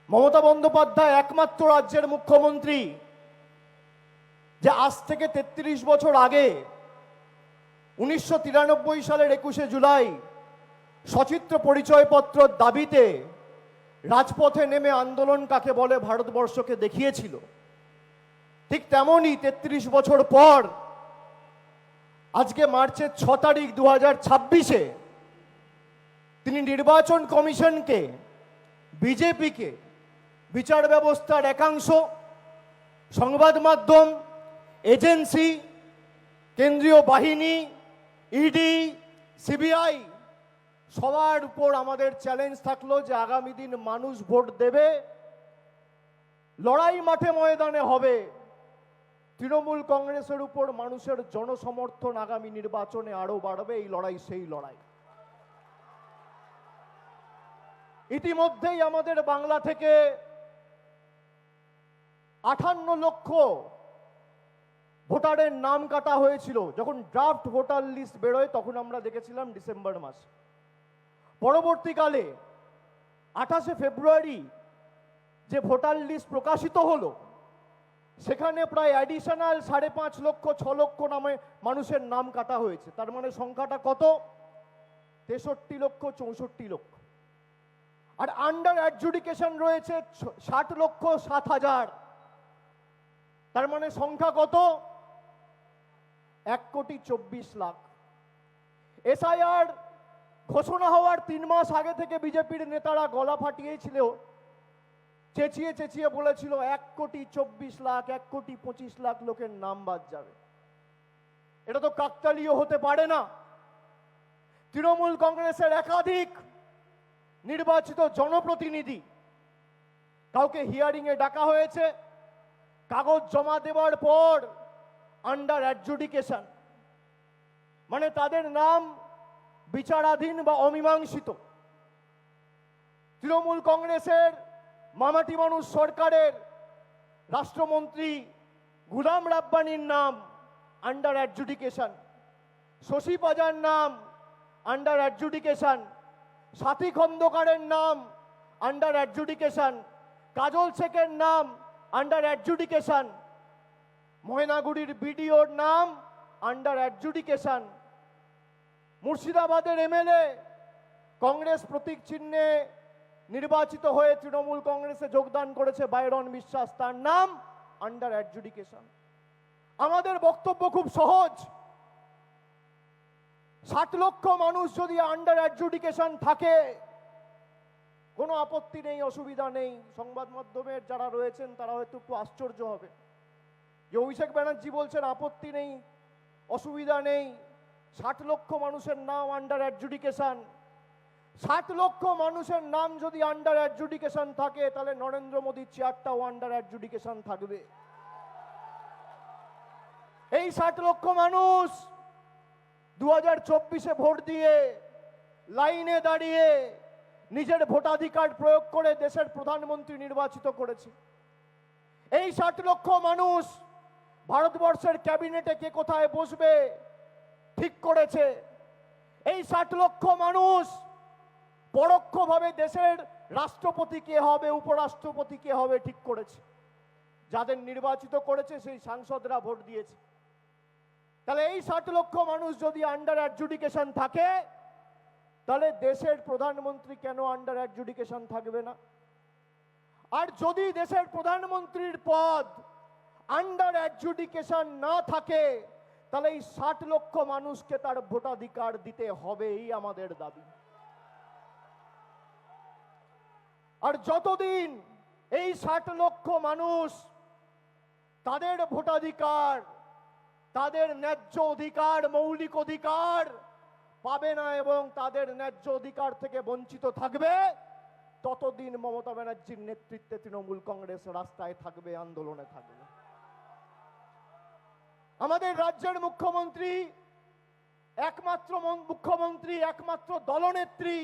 মমতা বন্দ্যোপাধ্যায় একমাত্র রাজ্যের মুখ্যমন্ত্রী যে আজ থেকে ৩৩ বছর আগে ১৯৯৩ সালের ২১শে জুলাই সচিত্র পরিচয়পত্রের দাবিতে রাজপথে নেমে আন্দোলন কাকে বলে ভারতবর্ষকে দেখিয়েছিল। ঠিক তেমনই ৩৩ বছর পর আজকে মার্চের ৬ তারিখ ২০২৬-এ তিনি নির্বাচন কমিশনকে, বিজেপিকে, বিচার ব্যবস্থার একাংশ, সংবাদ মাধ্যম, এজেন্সি, কেন্দ্রীয় বাহিনী, ইডি, সিবিআই সবার উপর আমাদের চ্যালেঞ্জ থাকলো যে আগামী দিন মানুষ ভোট দেবে, লড়াই মাঠে ময়দানে হবে। তৃণমূল কংগ্রেসের উপর মানুষের জনসমর্থন আগামী নির্বাচনে আরো বাড়বে। এই লড়াই সেই লড়াই। ইতিমধ্যেই আমাদের বাংলা থেকে ৫৮ লক্ষ ভোটারের নাম কাটা হয়েছিল। যখন ড্রাফট ভোটার লিস্ট বেরোয় তখন আমরা দেখেছিলাম ডিসেম্বর মাসে। পরবর্তীকালে ২৮শে ফেব্রুয়ারি যে ভোটার লিস্ট প্রকাশিত হলো সেখানে প্রায় অ্যাডিশনাল ৫.৫ লক্ষ ৬ লক্ষ নামে মানুষের নাম কাটা হয়েছে। তার মানে সংখ্যাটা কত? ৬৩ লক্ষ ৬৪ লক্ষ। আর আন্ডার অ্যাডজুডিকেশন রয়েছে ৬০ লক্ষ ৭ হাজার। তার মানে সংখ্যা কত? ১,২৪,০০,০০০। এসআইআর ঘোষণা হওয়ার ৩ মাস আগে থেকে বিজেপির নেতারা গলা ফাটিয়েছিল, চেঁচিয়ে চেঁচিয়ে বলেছিল ১,২৪,০০,০০০, ১,২৫,০০,০০০ লোকের নাম বাদ যাবে। এটা তো কাকতালীয় হতে পারে না। তৃণমূল কংগ্রেসের একাধিক নির্বাচিত জনপ্রতিনিধি, কাউকে হিয়ারিং এ ডাকা হয়েছে, কাগজ জমা দেওয়ার পর আন্ডার অ্যাডজুডিকেশন, মানে তাদের নাম বিচারাধীন বা অমীমাংসিত। তৃণমূল কংগ্রেসের মামাটি মানুষ সরকারের রাষ্ট্রমন্ত্রী গুলাম রাব্বানির নাম আন্ডার অ্যাডজুডিকেশন, শশী পাজার নাম আন্ডার অ্যাডজুডিকেশন, সাথী খন্দকারের নাম আন্ডার অ্যাডজুডিকেশন, কাজল শেখের নাম আন্ডার অ্যাডজুডিকেশন, ময়নাগুড়ির বিডিওর নাম আন্ডার অ্যাডজুডিকেশন, মুর্শিদাবাদের এমএলএ কংগ্রেস প্রতীক চিহ্নে নির্বাচিত হয়ে তৃণমূল কংগ্রেসে যোগদান করেছে বাইরন বিশ্বাস, তার নাম আন্ডার অ্যাডজুডিকেশন। আমাদের বক্তব্য খুব সহজ। ৬০ লক্ষ মানুষ যদি আন্ডার অ্যাডজুডিকেশন থাকে, কোনো আপত্তি নেই, অসুবিধা নেই। সংবাদ মাধ্যমের যারা রয়েছেন তারা হয়তো একটু আশ্চর্য হবে যে অভিষেক ব্যানার্জি বলছেন আপত্তি নেই, অসুবিধা নেই, ৬০ লক্ষ মানুষের নাম আন্ডার অ্যাডজুডিকেশন। ৬০ লক্ষ মানুষের নাম যদি আন্ডার অ্যাডজুডিকেশন থাকে তাহলে নরেন্দ্র মোদীর চেয়ারটাও আন্ডার অ্যাডজুডিকেশন থাকবে। এই ৬০ লক্ষ মানুষ ২০২৪-এ ভোট দিয়ে লাইনে দাঁড়িয়ে নিজের ভোটাধিকার প্রয়োগ করে দেশের প্রধানমন্ত্রী নির্বাচিত করেছে। এই ৬০ লক্ষ মানুষ ভারতবর্ষের ক্যাবিনেটে কে কোথায় বসবে ঠিক করেছে। এই ৬০ লক্ষ মানুষ পরোক্ষভাবে দেশের রাষ্ট্রপতি কে হবে, উপরাষ্ট্রপতি কে হবে ঠিক করেছে। যাদের নির্বাচিত করেছে সেই সাংসদরা ভোট দিয়েছে। তাহলে এই ৬০ লক্ষ মানুষ যদি আন্ডার অ্যাডজুডিকেশন থাকে তাহলে দেশের প্রধানমন্ত্রী কেন আন্ডার অ্যাডজুডিকেশন থাকবে না? আর যদি দেশের প্রধানমন্ত্রীর পদ আন্ডার অ্যাডজুডিকেশন না থাকে তাহলে এই ৬০ লক্ষ মানুষকে তার ভোটাধিকার দিতে হবে, এই আমাদের দাবি। আর যতদিন এই ৬০ লক্ষ মানুষ তাদের ভোটাধিকার, তাদের ন্যায্য অধিকার, মৌলিক অধিকার পাবে না এবং তাদের ন্যায্য অধিকার থেকে বঞ্চিত থাকবে, ততদিন মমতা ব্যানার্জির নেতৃত্বে তৃণমূল কংগ্রেস রাস্তায় থাকবে, আন্দোলনে থাকবে। আমাদের রাজ্যের মুখ্যমন্ত্রী একমাত্র দলনেত্রী,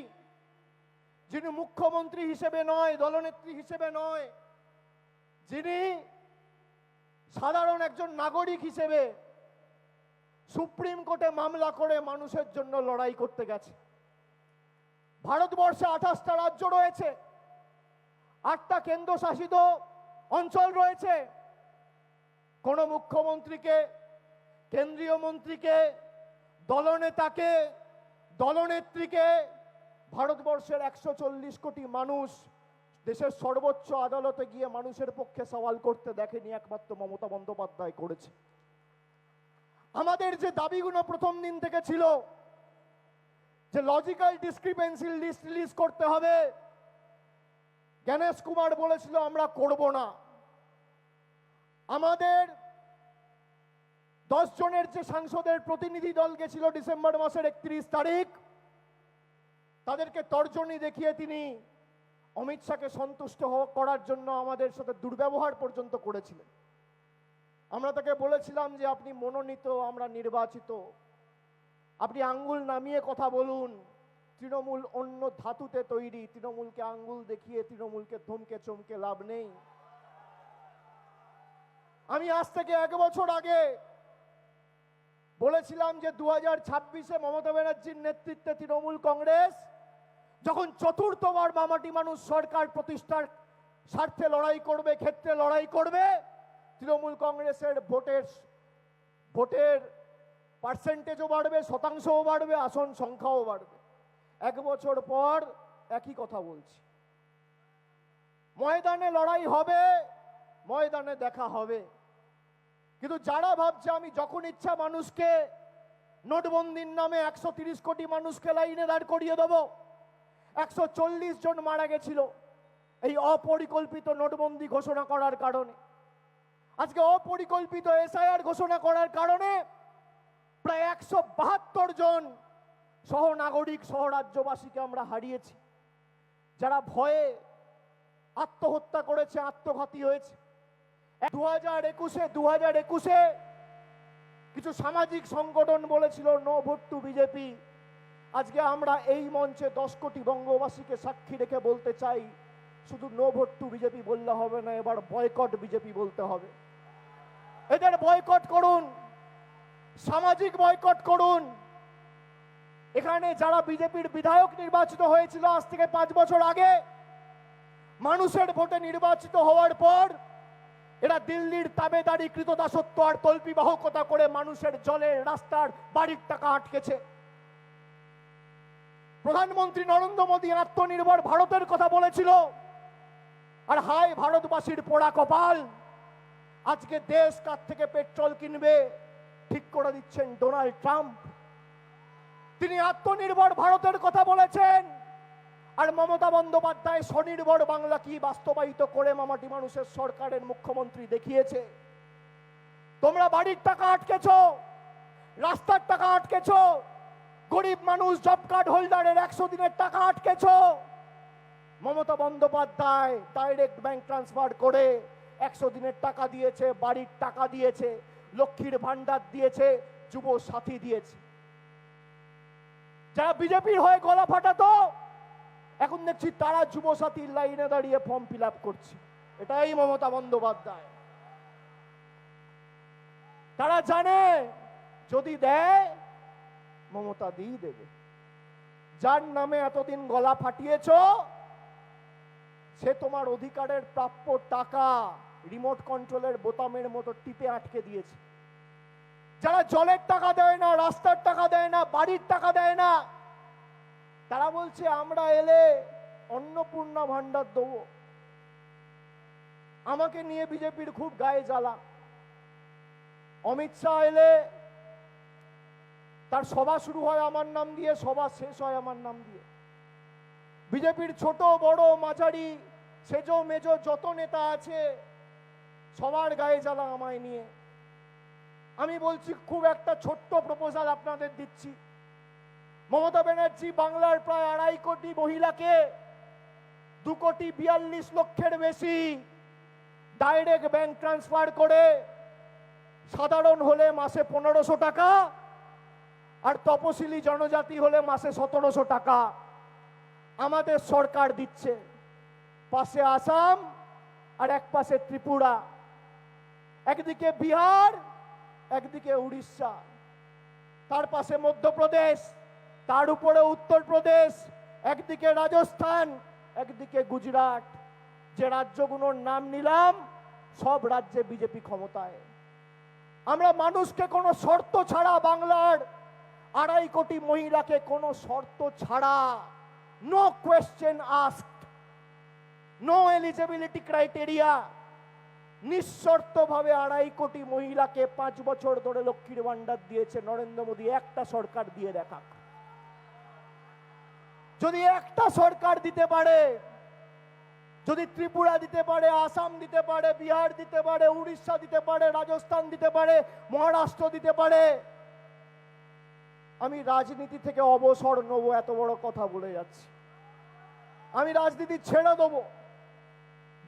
যিনি মুখ্যমন্ত্রী হিসেবে নয়, দলনেত্রী হিসেবে নয়, যিনি সাধারণ একজন নাগরিক হিসেবে সুপ্রিম কোর্টে মামলা করে মানুষের জন্য লড়াই করতে গেছে। ভারতবর্ষে ২৮টা রাজ্য রয়েছে। 8টা কেন্দ্রশাসিত অঞ্চল রয়েছে। কোন মুখ্যমন্ত্রীকে, কেন্দ্রীয় মন্ত্রীকে, দলনেতাকে, দলনেত্রীকে ভারতবর্ষের 140 কোটি মানুষ দেশের সর্বোচ্চ আদালতে গিয়ে মানুষের পক্ষে সওয়াল করতে দেখেনি, একমাত্র মমতা বন্দ্যোপাধ্যায় করেছে। আমাদের যে দাবিগুলো প্রথম দিন থেকে ছিল যে লজিক্যাল ডিসক্রিপেন্সি লিস্ট রিলিজ করতে হবে, জ্ঞানেশ কুমার বলেছিল আমরা করব না। আমাদের 10 জনের যে সাংসদের প্রতিনিধি দল গেছিল ডিসেম্বর মাসের 31 তারিখ, তাদেরকে তর্জনী দেখিয়ে তিনি অমিত শাহকে সন্তুষ্ট করার জন্য আমাদের সাথে দুর্ব্যবহার পর্যন্ত করেছিলেন। আমরা তাকে বলেছিলাম যে আপনি মনোনীত, আমরা নির্বাচিত, আপনি আঙ্গুল নামিয়ে কথা বলুন। তৃণমূল অন্য ধাতুতে তৈরি, তৃণমূলকে আঙ্গুল দেখিয়ে তৃণমূলকে ধমকে চমকে লাভ নেই। আমি আজ থেকে 1 বছর আগে বলেছিলাম যে 2026-এ মমতা ব্যানার্জির নেতৃত্বে তৃণমূল কংগ্রেস যখন চতুর্থবার মামাটি মানুষ সরকার প্রতিষ্ঠার স্বার্থে লড়াই করবে, ক্ষেত্রে লড়াই করবে, তৃণমূল কংগ্রেসের ভোটের পার্সেন্টেজও বাড়বে, শতাংশও বাড়বে, আসন সংখ্যাও বাড়বে। 1 বছর পর একই কথা বলছি। ময়দানে লড়াই হবে, ময়দানে দেখা হবে। কিন্তু যারা ভাবছে আমি যখন ইচ্ছা মানুষকে নোটবন্দির নামে 130 কোটি মানুষকে লাইনে দাঁড় করিয়ে দেব, 140 জন মারা গেছিল এই অপরিকল্পিত নোটবন্দি ঘোষণা করার কারণে। আজকে অপরিকল্পিত এসআইআর ঘোষণা করার কারণে প্রায় 172 জন সহনাগরিক, সহরাজ্যবাসীকে আমরা হারিয়েছি। যারা ভয়ে আত্মহত্যা করেছে, আত্মঘাতী হয়েছে। 2021-এ কিছু সামাজিক সংগঠন বলেছিল নো ভোট টু বিজেপি। আজকে আমরা এই মঞ্চে 10 কোটি বঙ্গবাসীকে সাক্ষী রেখে বলতে চাই, শুধু নো ভোট টু বিজেপি বললে হবে না, এবার বয়কট বিজেপি বলতে হবে। এদের বয়কট করুন, সামাজিক বয়কট করুন। এখানে যারা বিজেপির বিধায়ক নির্বাচিত হয়েছিল আজ থেকে 5 বছর আগে, মানুষের ভোটে নির্বাচিত হওয়ার পর এরা দিল্লির তাবেদারি, কৃতদাসত্ব আর তল্পিবাহকতা করে মানুষের জলের, রাস্তার, বাড়ির টাকা আটকেছে। প্রধানমন্ত্রী নরেন্দ্র মোদী আত্মনির্ভর ভারতের কথা বলেছিল, আর হায় ভারতবাসীর পোড়া কপাল, আজকে দেশ কার থেকে পেট্রোল কিনবে ঠিক করে দিচ্ছেন ডোনাল্ড ট্রাম্প। তিনি আত্মনির্ভর ভারতের কথা বলেছেন, আর মমতা বন্দ্যোপাধ্যায় স্বনির্ভর বাংলা কি বাস্তবায়িত করে মামাটি মানুষের সরকারের মুখ্যমন্ত্রী দেখিয়েছে। তোমরা বাড়ির টাকা আটকেছো, রাস্তার টাকা আটকেছো, গরিব মানুষ জব কার্ড হোল্ডারের 100 দিনের টাকা আটকেছো। Mamata Bandyopadhyay direct bank transfer করে 100 দিনের টাকা দিয়েছে, বাড়ির টাকা দিয়েছে, লক্ষ্মীর ভান্ডার দিয়েছে, যুব সাথী দিয়েছে। যারা বিজেপির হয়ে গলা ফাটাতো, এখন দেখছি তারা যুব সাথীর লাইনে দাঁড়িয়ে ফর্ম ফিল আপ করছে। এটাই মমতা বন্দ্যোপাধ্যায়। তারা জানে যদি দেয় মমতা দিয়ে দেবে। যার নামে এতদিন গলা ফাটিয়েছ, সে তোমার অধিকারের প্রাপ্য টাকা রিমোট কন্ট্রোলের বোতামের মতো টিপে আটকে দিয়েছে। যারা জলের টাকা দেয় না, রাস্তার টাকা দেয় না, বাড়ির টাকা দেয় না, তারা বলছে আমরা এলে অন্নপূর্ণা ভান্ডার দেবো। আমাকে নিয়ে বিজেপির খুব গায়ে জ্বালা। অমিত শাহ এলে তার সভা শুরু হয় আমার নাম দিয়ে, সভা শেষ হয় আমার নাম দিয়ে। বিজেপির ছোট বড় মাঝারি সেজো মেজো যত নেতা আছে সবার গায়ে জ্বালা আমায় নিয়ে। আমি বলছি খুব একটা ছোট্ট প্রপোজাল আপনাদের দিচ্ছি। মমতা ব্যানার্জি বাংলার প্রায় 2.5 কোটি মহিলাকে 2,42,00,000 বেশি ডাইরেক্ট ব্যাংক ট্রান্সফার করে, সাধারণ হলে মাসে 1500 টাকা আর তপশিলি জনজাতি হলে মাসে 1700 টাকা আমাদের সরকার দিচ্ছে। পাশে আসাম আর এক পাশে ত্রিপুরা, একদিকে বিহার, একদিকে উড়িষ্যা, তার পাশে মধ্যপ্রদেশ, তার উপরে উত্তরপ্রদেশ, একদিকে রাজস্থান, একদিকে গুজরাট। যে রাজ্যগুলোর নাম নিলাম সব রাজ্যে বিজেপি ক্ষমতায়। আমরা মানুষকে কোনো শর্ত ছাড়া, বাংলার 2.5 কোটি মহিলাকে কোনো শর্ত ছাড়া, no question asked, no eligibility criteria, নিঃশর্তভাবে 2.5 কোটি মহিলাকে 5 বছর ধরে লক্ষ্মীর ভান্ডার দিয়েছে নরেন্দ্র মোদী। একটা সরকার দিয়ে দেখাক। যদি একটা সরকার দিতে পারে, যদি ত্রিপুরা দিতে পারে, আসাম দিতে পারে, বিহার দিতে পারে, উড়িষ্যা দিতে পারে, রাজস্থান দিতে পারে, মহারাষ্ট্র দিতে পারে, আমি রাজনীতি থেকে অবসর নেব। এত বড় কথা বলে যাচ্ছি, আমি রাজনীতি ছেড়ে দেবো।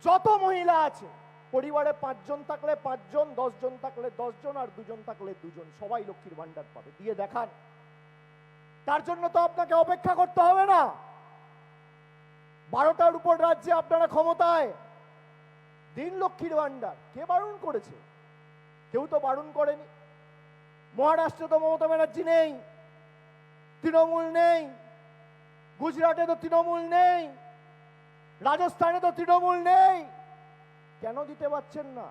যত মহিলা আছে, পরিবারে 5 জন থাকলে 5 জন, 10 জন থাকলে 10 জন, আর 2 জন থাকলে 2 জন, সবাই লক্ষ্মীর ভান্ডার পাবে। দিয়ে দেখান। তার জন্য তো আপনাকে অপেক্ষা করতে হবে না। 12টার উপর রাজ্যে আপনারা ক্ষমতায়, দিন লক্ষ্মীর ভান্ডার। কে বারণ করেছে? কেউ তো বারণ করেনি। মহারাষ্ট্রে তো মমতা ব্যানার্জি নেই, তৃণমূল নেই, গুজরাটে তো তৃণমূল নেই, রাজস্থানে তো তৃণমূল নেই। কেন দিতে পারছেন না?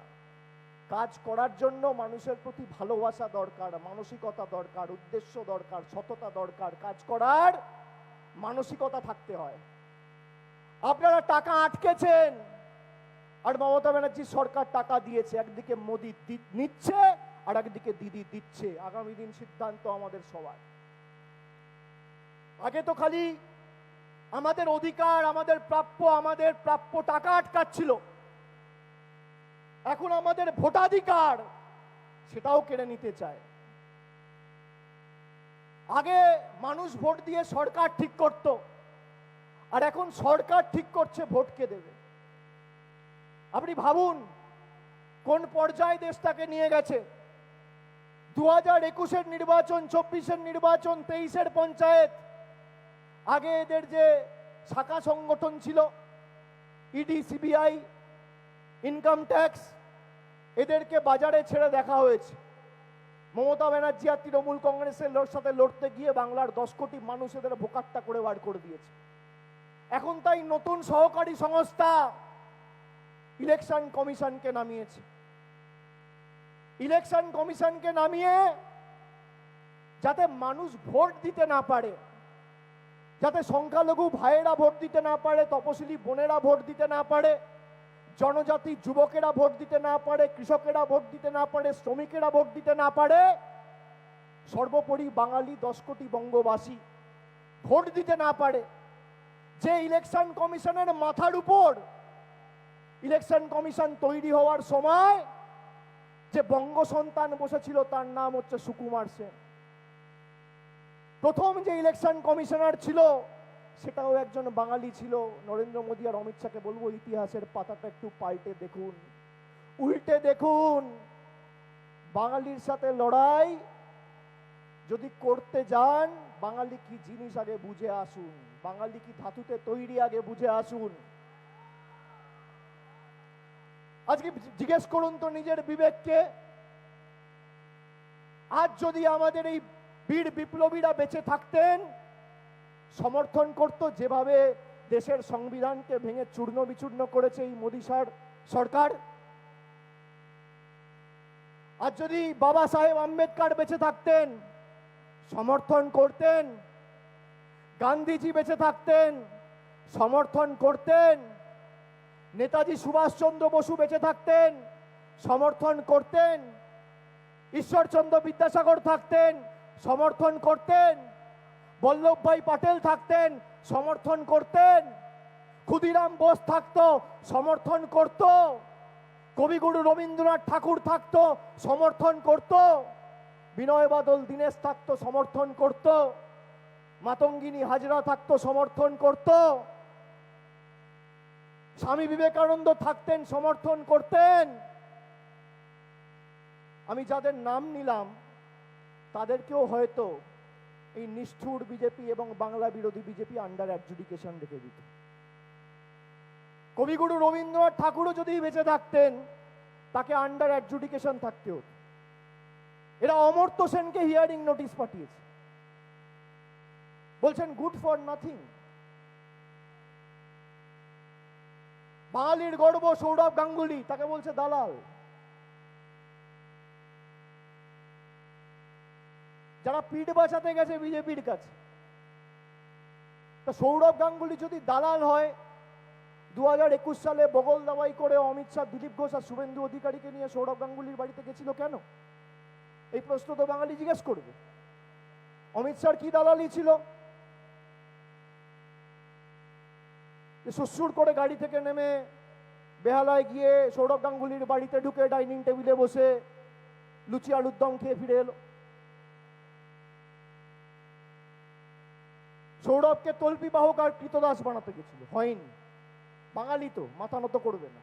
কাজ করার জন্য মানুষের প্রতি ভালোবাসা দরকার, মানসিকতা দরকার, উদ্দেশ্য দরকার, সততা দরকার। কাজ করার মানসিকতা থাকতে হয়। আপনারা টাকা আটকেছেন, আর মমতা ব্যানার্জি সরকার টাকা দিয়েছে। একদিকে মোদী নিচ্ছে, আর একদিকে দিদি দিচ্ছে। আগামী দিন সিদ্ধান্ত আমাদের সবার। আগে তো খালি আমাদের অধিকার, আমাদের প্রাপ্য টাকা আটকাচ্ছিল। এখন আমাদের ভোটাধিকার, সেটাও কেড়ে নিতে চায়। আগে মানুষ ভোট দিয়ে সরকার ঠিক করত, আর এখন সরকার ঠিক করছে ভোটকে দেবে। আপনি ভাবুন কোন পর্যায়ে দেশটাকে নিয়ে গেছে। 2021-এর নির্বাচন, 24-এর নির্বাচন, 23-এর পঞ্চায়েত। আগে এদের যে শাখা সংগঠন ছিল, ইডি, সিবিআই, ইনকাম ট্যাক্স, এদেরকে বাজারে ছেড়ে দেখা হয়েছে। মমতা ব্যানার্জি আর তৃণমূল কংগ্রেসের সাথে লড়তে গিয়ে বাংলার 10 কোটি মানুষ এদের বোকাট্টা করে বার করে দিয়েছে। এখন তাই নতুন সহকারী সংস্থা ইলেকশন কমিশনকে নামিয়েছে। ইলেকশন কমিশনকে নামিয়ে যাতে মানুষ ভোট দিতে না পারে, যাতে সংখ্যালঘু ভাইয়েরা ভোট দিতে না পারে, তপশিলি বোনেরা ভোট দিতে না পারে, জনজাতি যুবকেরা ভোট দিতে না পারে, কৃষকেরা ভোট দিতে না পারে, শ্রমিকেরা ভোট দিতে না পারে, সর্বোপরি বাঙালি 10 কোটি বঙ্গবাসী ভোট দিতে না পারে। যে ইলেকশন কমিশনের মাথার উপর ইলেকশন কমিশন তৈরি হওয়ার সময় যে বঙ্গ সন্তান বসেছিল, তার নাম হচ্ছে সুকুমার সেন। প্রথম যে ইলেকশন কমিশনার ছিল, সেটাও একজন বাঙালি ছিল। নরেন্দ্র মোদী আর অমিত শাহকে বলবো, ইতিহাসের পাতাটা একটু পাল্টে দেখুন, উল্টে দেখুন। বাঙালির সাথে লড়াই যদি করতে যান, বাঙালি কি জিনিস আগে বুঝে আসুন, বাঙালি কি ধাতুতে তৈরি আগে বুঝে আসুন। আজকে জিজ্ঞেস করুন তো নিজের বিবেককে, আজ যদি আমাদের এই বীর বিপ্লবীরা বেঁচে থাকতেন, সমর্থন করত যেভাবে দেশের সংবিধানকে ভেঙে চূর্ণ বিচূর্ণ করেছে এই মোদী সরকার, আর যদি বাবা সাহেব আম্বেদকর বেঁচে থাকতেন, সমর্থন করতেন, গান্ধীজি বেঁচে থাকতেন, সমর্থন করতেন, নেতাজি সুভাষচন্দ্র বসু বেঁচে থাকতেন, সমর্থন করতেন, ঈশ্বরচন্দ্র বিদ্যাসাগর থাকতেন, সমর্থন করতেন, বল্লভভাই পাটেল থাকতেন, সমর্থন করতেন, ক্ষুদিরাম বোস থাকতো, সমর্থন করত, কবিগুরু রবীন্দ্রনাথ ঠাকুর থাকতো, সমর্থন করত, বিনয় বাদল দীনেশ থাকতো, সমর্থন করত, মাতঙ্গিনী হাজরা থাকতো, সমর্থন করত, স্বামী বিবেকানন্দ থাকতেন, সমর্থন করতেন। আমি যাদের নাম নিলাম তাদেরকেও হয়তো এই নিষ্ঠুর বিজেপি এবং বাংলা বিরোধী বিজেপি আন্ডার অ্যাডজুডিকেশন রেখে দিত। কবিগুরু রবীন্দ্রনাথ ঠাকুরও যদি বেঁচে থাকতেন, তাকে আন্ডার অ্যাডজুডিকেশন থাকতে হতো। এরা অমর্ত্য সেনকে হিয়ারিং নোটিশ পাঠিয়েছে, বলছেন গুড ফর নাথিং। বাঙালির গর্ব সৌরভ গাঙ্গুলি, তাকে বলছে দালাল। যারা পিঠ বাঁচাতে গেছে বিজেপির কাছে, তা সৌরভ গাঙ্গুলি যদি দালাল হয়, 2021 সালে বগল দাবাই করে অমিত শাহ, দিলীপ ঘোষ আর শুভেন্দু অধিকারীকে নিয়ে সৌরভ গাঙ্গুলির বাড়িতে গেছিল কেন? এই প্রশ্ন তো বাঙালি জিজ্ঞেস করবে। অমিত শাহর কি দালালি ছিল? সুসুর করে গাড়ি থেকে নেমে বেহালায় গিয়ে সৌরভ গাঙ্গুলির বাড়িতে ঢুকে ডাইনিং টেবিলে বসে লুচি আলুর দম খেয়ে ফিরে এলো। সৌরভকে তল্পি বাহক আর কৃতদাস বানাতে গেছিল, হয়নি। বাঙালি তো মাথা নত করবে না।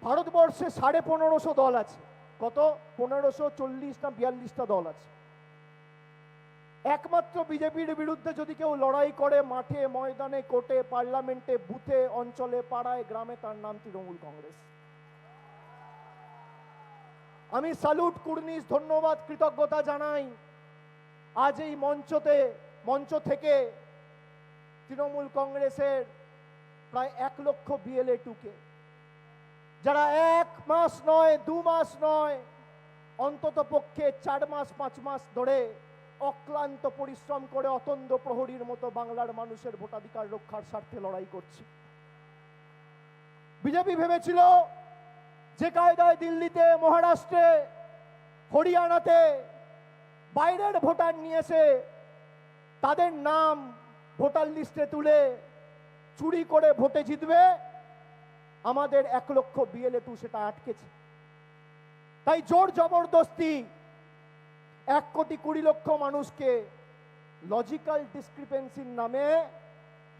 ভারতবর্ষে 1550 দল আছে। কত? 1540 না 42টা দল আছে। একমাত্র বিজেপির বিরুদ্ধে যদি কেউ লড়াই করে মাঠে, ময়দানে, কোর্টে, পার্লামেন্টে, বুথে, অঞ্চলে, পাড়ায়, গ্রামে, তার নাম তৃণমূল কংগ্রেস। আমি স্যালুট, কুর্নিশ, ধন্যবাদ, কৃতজ্ঞতা জানাই আজ এই মঞ্চ থেকে তৃণমূল কংগ্রেসের প্রায় 1 লক্ষ বিএলএ টুকে, যারা 1 মাস নয়, 2 মাস নয়, অন্তত পক্ষে 4 মাস 5 মাস ধরে অক্লান্ত পরিশ্রম করে অতন্দ্র প্রহরীর মতো বাংলার মানুষের ভোটাধিকার রক্ষার স্বার্থে লড়াই করছে। বিজেপি ভেবেছিল যে কায়দায় দিল্লিতে, মহারাষ্ট্রে, হরিয়ানাতে বাইরের ভোটার নিয়ে এসে তাদের নাম ভোটার লিস্টে তুলে চুরি করে ভোটে জিতবে, আমাদের 1 লক্ষ বিএলএ টু সেটা আটকেছে। তাই জোর জবরদস্তি 1,20,00,000 মানুষকে লজিক্যাল ডিসক্রিপেন্সির নামে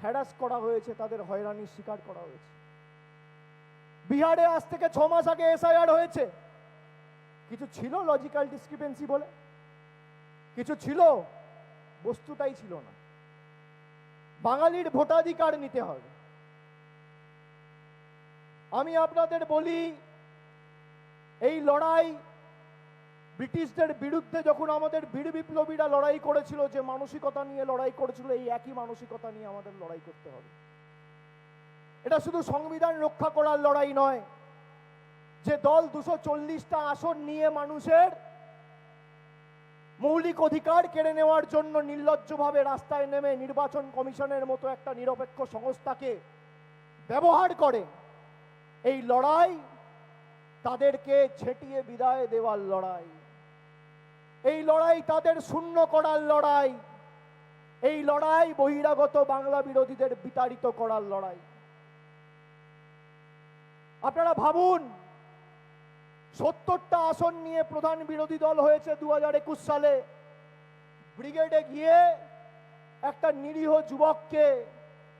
হ্যারাস করা হয়েছে, তাদের হয়রানির শিকার করা হয়েছে। বিহারে আজ থেকে 6 মাস আগে এসআইআর হয়েছে। কিছু ছিল লজিক্যাল ডিসক্রিপেন্সি বলে? কিছু ছিল? বস্তুটাই ছিল না। বাঙালির ভোটাধিকার নিতে হবে। আমি আপনাদের বলি, এই লড়াই ব্রিটিশদের বিরুদ্ধে যখন আমাদের বীর বিপ্লবীরা লড়াই করেছিল, যে মানসিকতা নিয়ে লড়াই করেছিল, এই একই মানসিকতা নিয়ে আমাদের লড়াই করতে হবে। এটা শুধু সংবিধান রক্ষা করার লড়াই নয়, যে দল 240টা আসন নিয়ে মানুষের মৌলিক অধিকার কেড়ে নেওয়ার জন্য নির্লজ্জভাবে রাস্তায় নেমে নির্বাচন কমিশনের মতো একটা নিরপেক্ষ সংস্থাকে ব্যবহার করে, এই লড়াই তাদেরকে ছেটিয়ে বিদায় দেওয়ার লড়াই, এই লড়াই তাদের শূন্য করার লড়াই, এই লড়াই বহিরাগত বাংলা বিরোধীদের বিতাড়িত করার লড়াই। আপনারা ভাবুন, 70টা আসন নিয়ে প্রধান বিরোধী দল হয়েছে 2021 সালে। ব্রিগেডে গিয়ে একটা নিরীহ যুবককে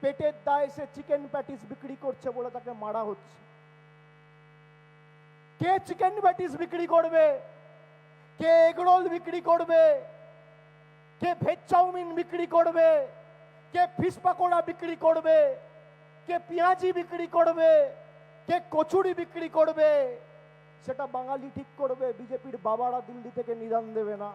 পেটের দায়ে সে চিকেন প্যাটিস বিক্রি করছে বলে তাকে মারা হচ্ছে। কে চিকেন প্যাটিস বিক্রি করবে? কে এগরোল বিক্রি করবে? কে ভেজ চাউমিন বিক্রি করবে? কে ফিশ পাকোড়া বিক্রি করবে? কে পেঁয়াজি বিক্রি করবে? কে কচুরি বিক্রি করবে? সেটা বাঙালি ঠিক করবে। বিজেপির বাবারা দিল্লি থেকে নিদান দেবে না।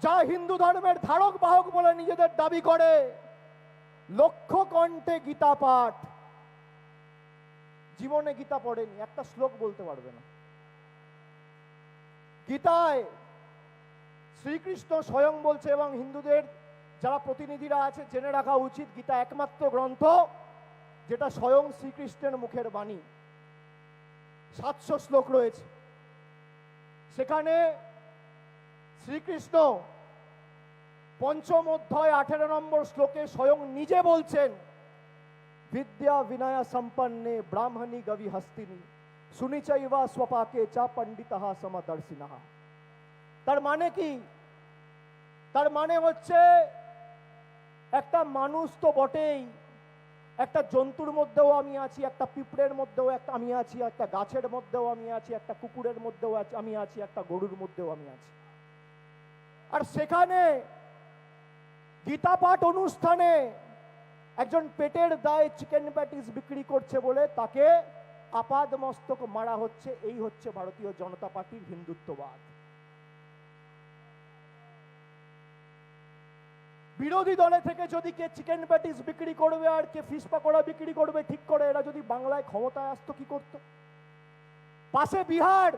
যা হিন্দু ধর্মের ধারক বাহক বলে নিজেদের দাবি করে, লক্ষ কণ্ঠে গীতা পাঠ, জীবনে গীতা পড়েনি, একটা শ্লোক বলতে পারবে না। গীতায় শ্রীকৃষ্ণ স্বয়ং বলছে, এবং হিন্দুদের যারা প্রতিনিধিরা আছে জেনে রাখা উচিত, গীতা একমাত্র গ্রন্থ যেটা স্বয়ং শ্রীকৃষ্ণের মুখের বাণী। 700 শ্লোক রয়েছে। সেখানে শ্রীকৃষ্ণ 5ম অধ্যায় 18 নম্বর শ্লোকে স্বয়ং নিজে বলছেন, বিদ্যা বিনয়া সম্পন্নে ব্রাহ্মণী গবি হস্তিনী সুনিচৈবা স্বপাকে চা পণ্ডিতঃ সমদর্শিনঃ। তার মানে কি? তার মানে হচ্ছে, একটা মানুষ তো বটেই, একটা জন্তুর মধ্যেও আমি আছি, একটা পিঁপড়ের মধ্যেও আমি আছি, একটা গাছের মধ্যেও আমি আছি, একটা কুকুরের মধ্যেও আমি আছি, একটা গরুর মধ্যেও আমি আছি। আর সেখানে গীতা পাঠ অনুষ্ঠানে একজন পেটের দায়ে চিকেন প্যাটিস বিক্রি করছে বলে তাকে আপাদ মস্তক মারা হচ্ছে। এই হচ্ছে ভারতীয় জনতা পার্টির হিন্দুত্ববাদ। বিরোধী দলে থেকে যদি কে চিকেন প্যাটিস বিক্রি করবে আর কে ফিশ পাকোড়া বিক্রি করবে ঠিক করে, এরা যদি বাংলায় ক্ষমতায় আসতো কি করত? পাশে বিহার,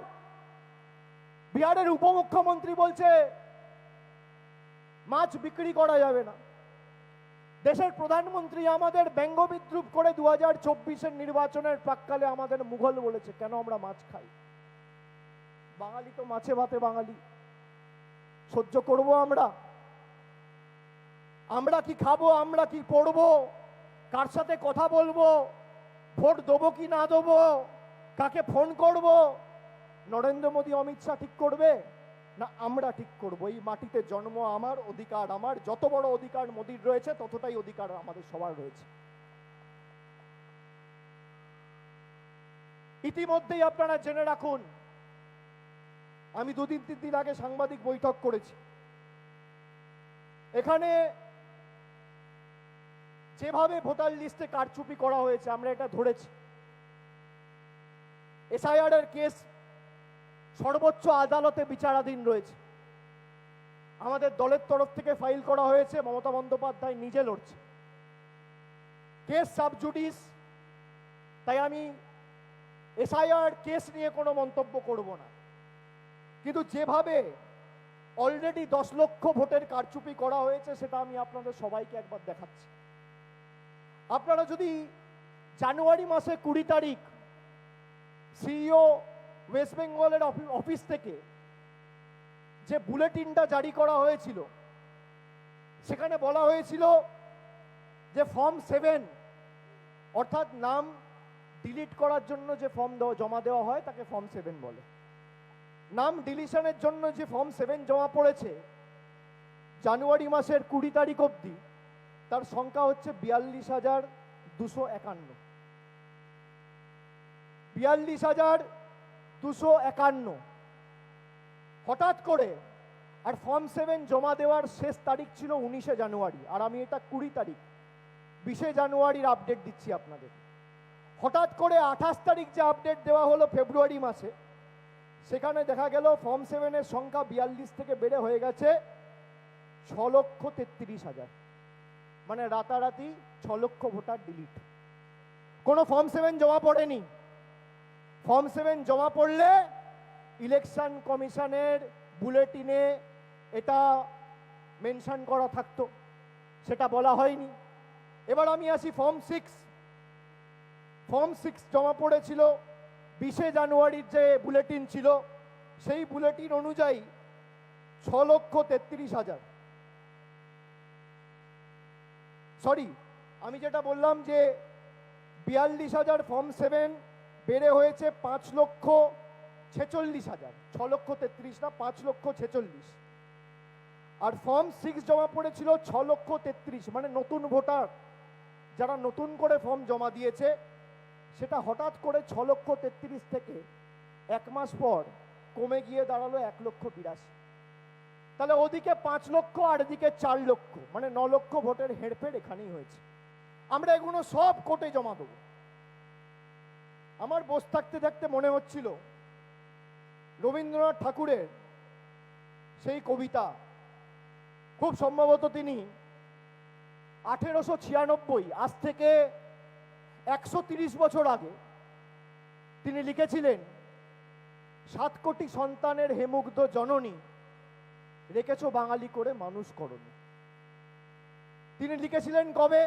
বিহারের উপমুখ্যমন্ত্রী বলছে মাছ বিক্রি করা যাবে না। দেশের প্রধানমন্ত্রী আমাদের ব্যঙ্গ বিদ্রুপ করে 2024-এর নির্বাচনের প্রাক্কালে আমাদের মুঘল বলেছে কেন আমরা মাছ খাই। বাঙালি তো মাছে ভাতে বাঙালি, সহ্য করব আমরা? আমরা কি খাবো, আমরা কি পড়বো, কার সাথে কথা বলবো, ভোট দেবো কি না দেবো, কাকে ফোন করব, নরেন্দ্র মোদী অমিত শাহ ঠিক করবে না আমরা ঠিক করব? এই মাটিতে জন্ম আমার, অধিকার আমার, যত বড় অধিকার মোদীর রয়েছে ততটাই অধিকার আমাদের সবার রয়েছে। ইতিমধ্যেই আপনারা জেনে রাখুন, আমি 2-3 দিন আগে সাংবাদিক বৈঠক করেছি। এখানে যেভাবে ভোটার লিস্টে কারচুপি করা হয়েছে আমরা এটা ধরেছি। এসআইআর এর কেস সর্বোচ্চ আদালতে বিচারাধীন রয়েছে। আমাদের দলের তরফ থেকে ফাইল করা হয়েছে, মমতা বন্দ্যোপাধ্যায় নিজে লড়ছে। কেস সাব জুডিস, তাই আমি এসআইআর কেস নিয়ে কোনো মন্তব্য করব না। কিন্তু যেভাবে অলরেডি 10 লক্ষ ভোটের কারচুপি করা হয়েছে সেটা আমি আপনাদের সবাইকে একবার দেখাচ্ছি। আপনারা যদি জানুয়ারি মাসে 20 তারিখ সিইও ওয়েস্ট বেঙ্গলের অফিস থেকে যে বুলেটিনটা জারি করা হয়েছিল, সেখানে বলা হয়েছিল যে ফর্ম 7 অর্থাৎ নাম ডিলিট করার জন্য যে ফর্ম জমা দেওয়া হয় তাকে ফর্ম 7 বলে। নাম ডিলিশনের জন্য যে ফর্ম 7 জমা পড়েছে জানুয়ারি মাসের 20 তারিখ অবধি তার সংখ্যা হচ্ছে 42,251। 42,251 হঠাৎ করে। আর ফর্ম 7 জমা দেওয়ার শেষ তারিখ ছিল 19শে জানুয়ারি, আর আমি এটা 20 তারিখ 20শে জানুয়ারির আপডেট দিচ্ছি আপনাদের। হঠাৎ করে 28 তারিখ যে আপডেট দেওয়া হলো ফেব্রুয়ারি মাসে, সেখানে দেখা গেল ফর্ম 7 এর সংখ্যা 42 থেকে বেড়ে হয়ে গেছে 6,33,000। মানে রাতারাতি 6 লক্ষ ভোটার ডিলিট। কোনো ফর্ম 7 জমা পড়েনি। ফর্ম 7 জমা পড়লে ইলেকশন কমিশনের বুলেটিনে এটা মেনশন করা থাকতো, সেটা বলা হয়নি। এবার আমি আসি ফর্ম 6। ফর্ম 6 জমা পড়েছিল 20শে জানুয়ারির যে বুলেটিন ছিল, সেই বুলেটিন অনুযায়ী 6,33,000। সরি, আমি যেটা বললাম যে 42,000 ফর্ম 7 বেড়ে হয়েছে 5,46,000। 6,33,000 না, 5,46,000। আর ফর্ম 6 জমা পড়েছিল 6,33,000। মানে নতুন ভোটার যারা নতুন করে ফর্ম জমা দিয়েছে, সেটা হঠাৎ করে 6,33,000 থেকে 1 মাস পর কমে গিয়ে দাঁড়ালো 1,82,000। তাহলে ওদিকে 5 লক্ষ আর এদিকে 4 লক্ষ, মানে 9 লক্ষ ভোটের হেরফের এখানেই হয়েছে। আমরা এগুলো সব কোর্টে জমা দেবো। আমার বসে থাকতে থাকতে মনে হচ্ছিল রবীন্দ্রনাথ ঠাকুরের সেই কবিতা, খুব সম্ভবত তিনি 1896, আজ থেকে 130 বছর আগে তিনি লিখেছিলেন, 7 কোটি সন্তানের হেমুগ্ধ জননী রেখেছো বাঙালি করে মানুষ করনি। তিনি লিখেছিলেন কবে?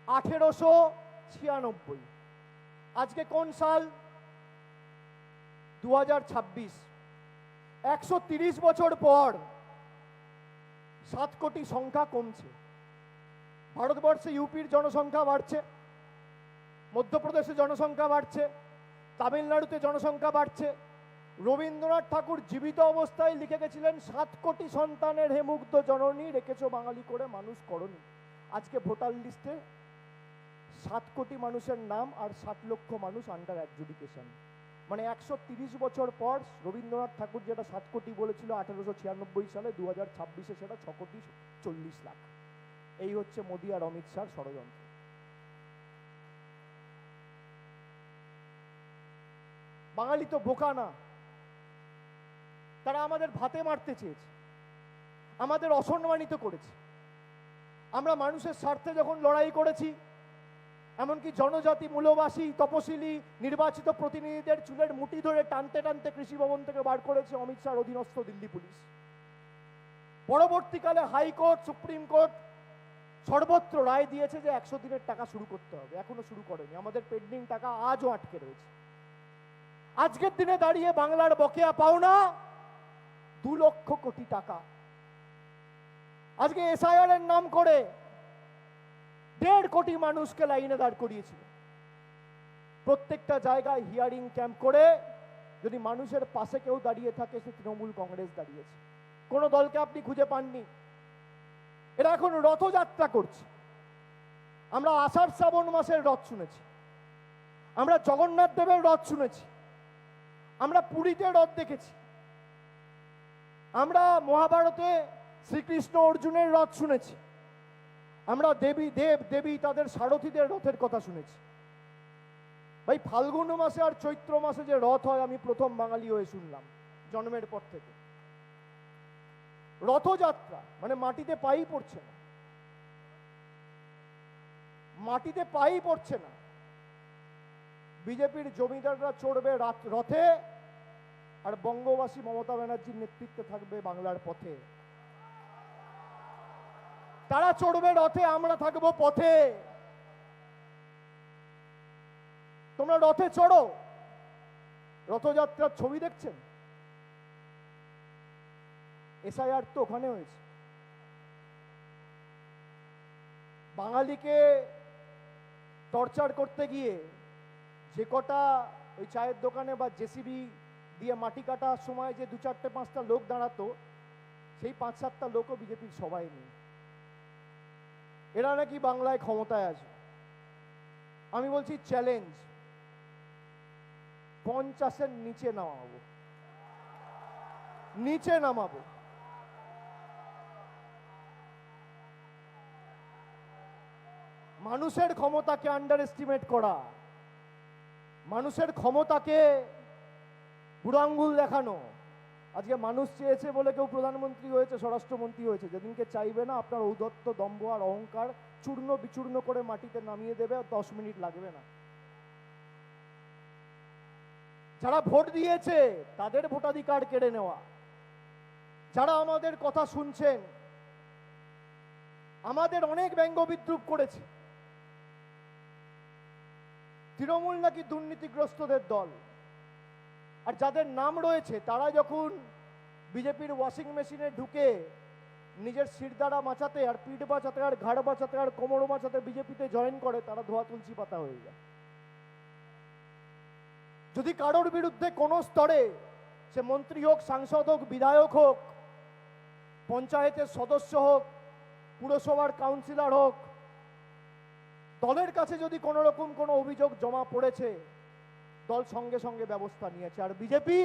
1896। আজকে কোন সাল? 2026। 130 বছর পর 7 কোটি সংখ্যা কমছে। ভারতবর্ষে ইউপির জনসংখ্যা বাড়ছে, মধ্যপ্রদেশে জনসংখ্যা বাড়ছে, তামিলনাড়ুতে জনসংখ্যা বাড়ছে। রবীন্দ্রনাথ ঠাকুর জীবিত অবস্থায় লিখে গেছিলেন, 7 কোটি সন্তানের হেমুগ্ধ জননী রেখেছো বাঙালি করে মানুষ করনি। আজকে ভোটার লিস্টে 7 কোটি মানুষের নাম আর 7 লক্ষ মানুষ আন্ডার অ্যাডজুডিকেশন। মানে 130 বছর পর রবীন্দ্রনাথ ঠাকুর যেটা 7 কোটি বলেছিল 1896 সালে, 2026-এ সেটা 6,40,00,000। এই হচ্ছে মোদী আর অমিত শাহর ষড়যন্ত্র। বাঙালি তো বোকা না, তারা আমাদের ভাতে মারতে চেয়েছে। আমাদের অসম্মানিত করেছে। আমরা মানুষের স্বার্থে যখন লড়াই করেছি, এমনকি জনজাতি, মূলবাসী, তপশিলি নির্বাচিত প্রতিনিধিদের চুলের মুঠি ধরে টানতে টানতে কৃষি ভবন থেকে বার করেছে অমিত শাহর অধীনস্থ দিল্লি পুলিশ। পরবর্তীকালে হাইকোর্ট, সুপ্রিম কোর্ট সর্বত্র রায় দিয়েছে যে 100 দিনের টাকা শুরু করতে হবে, এখনো শুরু করেনি। আমাদের পেন্ডিং টাকা আজও আটকে রয়েছে। আজকের দিনে দাঁড়িয়ে বাংলার বকেয়া পাওনা 2 লক্ষ কোটি টাকা। আজকে এসআইআর এর নাম করে 1.5 কোটি মানুষকে লাইনে দাঁড় করিয়েছিল। প্রত্যেকটা জায়গায় হিয়ারিং ক্যাম্প করে যদি মানুষের পাশে কেউ দাঁড়িয়ে থাকে, সে তৃণমূল কংগ্রেস দাঁড়িয়েছে। কোন দলকে আপনি খুঁজে পাননি। এরা এখন রথযাত্রা করছে। আমরা আষাঢ় শ্রাবণ মাসের রথ শুনেছি, আমরা জগন্নাথ দেবের রথ শুনেছি, আমরা পুরীতে রথ দেখেছি, আমরা মহাভারতে শ্রীকৃষ্ণ অর্জুনের রথ শুনেছি, আমরা দেবী তাদের সারথীদের রথের কথা শুনেছি। ভাই, ফাল্গুন মাসে আর চৈত্র মাসে যে রথ হয়, আমি প্রথম বাঙালি হয়ে শুনলাম জন্মের পর থেকে। রথযাত্রা মানে মাটিতে পাই পড়ছে না, মাটিতে পাই পড়ছে না। বিজেপির জমিদাররা চড়বে রথে, আর বঙ্গবাসী মমতা ব্যানার্জির নেতৃত্বে থাকবে বাংলার পথে। তারা চড়বে রথে, আমরা থাকবো পথে। তোমরা রথে চড়ো। রথযাত্রার ছবি দেখছেন? এসআইআর তো ওখানে হয়েছে। বাঙালিকে টর্চার করতে গিয়ে যে কটা ওই চায়ের দোকানে বা জেসিবি দিয়ে মাটি কাটার সময় যে 2, 4, 5টা লোক দাঁড়াতো, সেই 5-7টা লোকও বিজেপির সবাই নেই। এরা নাকি বাংলায় ক্ষমতায় আছে। আমি বলছি চ্যালেঞ্জ, 50-এর নিচে নামাবো, নিচে নামাবো। মানুষের ক্ষমতাকে আন্ডার এস্টিমেট করা, মানুষের ক্ষমতাকে বুড়ো আঙ্গুল দেখানো। আজকে মানুষ চেয়েছে বলে কেউ প্রধানমন্ত্রী হয়েছে, স্বরাষ্ট্রমন্ত্রী হয়েছে। যেদিনকে চাইবে না, আপনার ঔদ্ধত্য, দম্ভ আর অহংকার চূর্ণ বিচূর্ণ করে মাটিতে নামিয়ে দেবে, 10 মিনিট লাগবে না। যারা ভোট দিয়েছে তাদের ভোটাধিকার কেড়ে নেওয়া, যারা আমাদের কথা শুনছেন, আমাদের অনেক ব্যঙ্গ বিদ্রুপ করেছে। তৃণমূল নাকি দুর্নীতিগ্রস্তদের দল, আর যাদের নাম রয়েছে তারা যখন বিজেপির ওয়াশিং মেশিনে ঢুকে নিজের শিরদাঁড়া বাঁচাতে আর পিঠ বাঁচাতে আর ঘাড় বাঁচাতে আর কোমর বাঁচাতে বিজেপিতে জয়েন করে, তারা ধোয়া তুলসী পাতা হয়ে যায়। যদি কারোর বিরুদ্ধে কোন স্তরে, সে মন্ত্রী হোক, সাংসদ হোক, বিধায়ক হোক, পঞ্চায়েতের সদস্য হোক, পুরসভার কাউন্সিলর হোক, দলের কাছে যদি কোনো রকম কোনো অভিযোগ জমা পড়েছে, দল সঙ্গে সঙ্গে ব্যবস্থা নিয়েছে। আর বিজেপি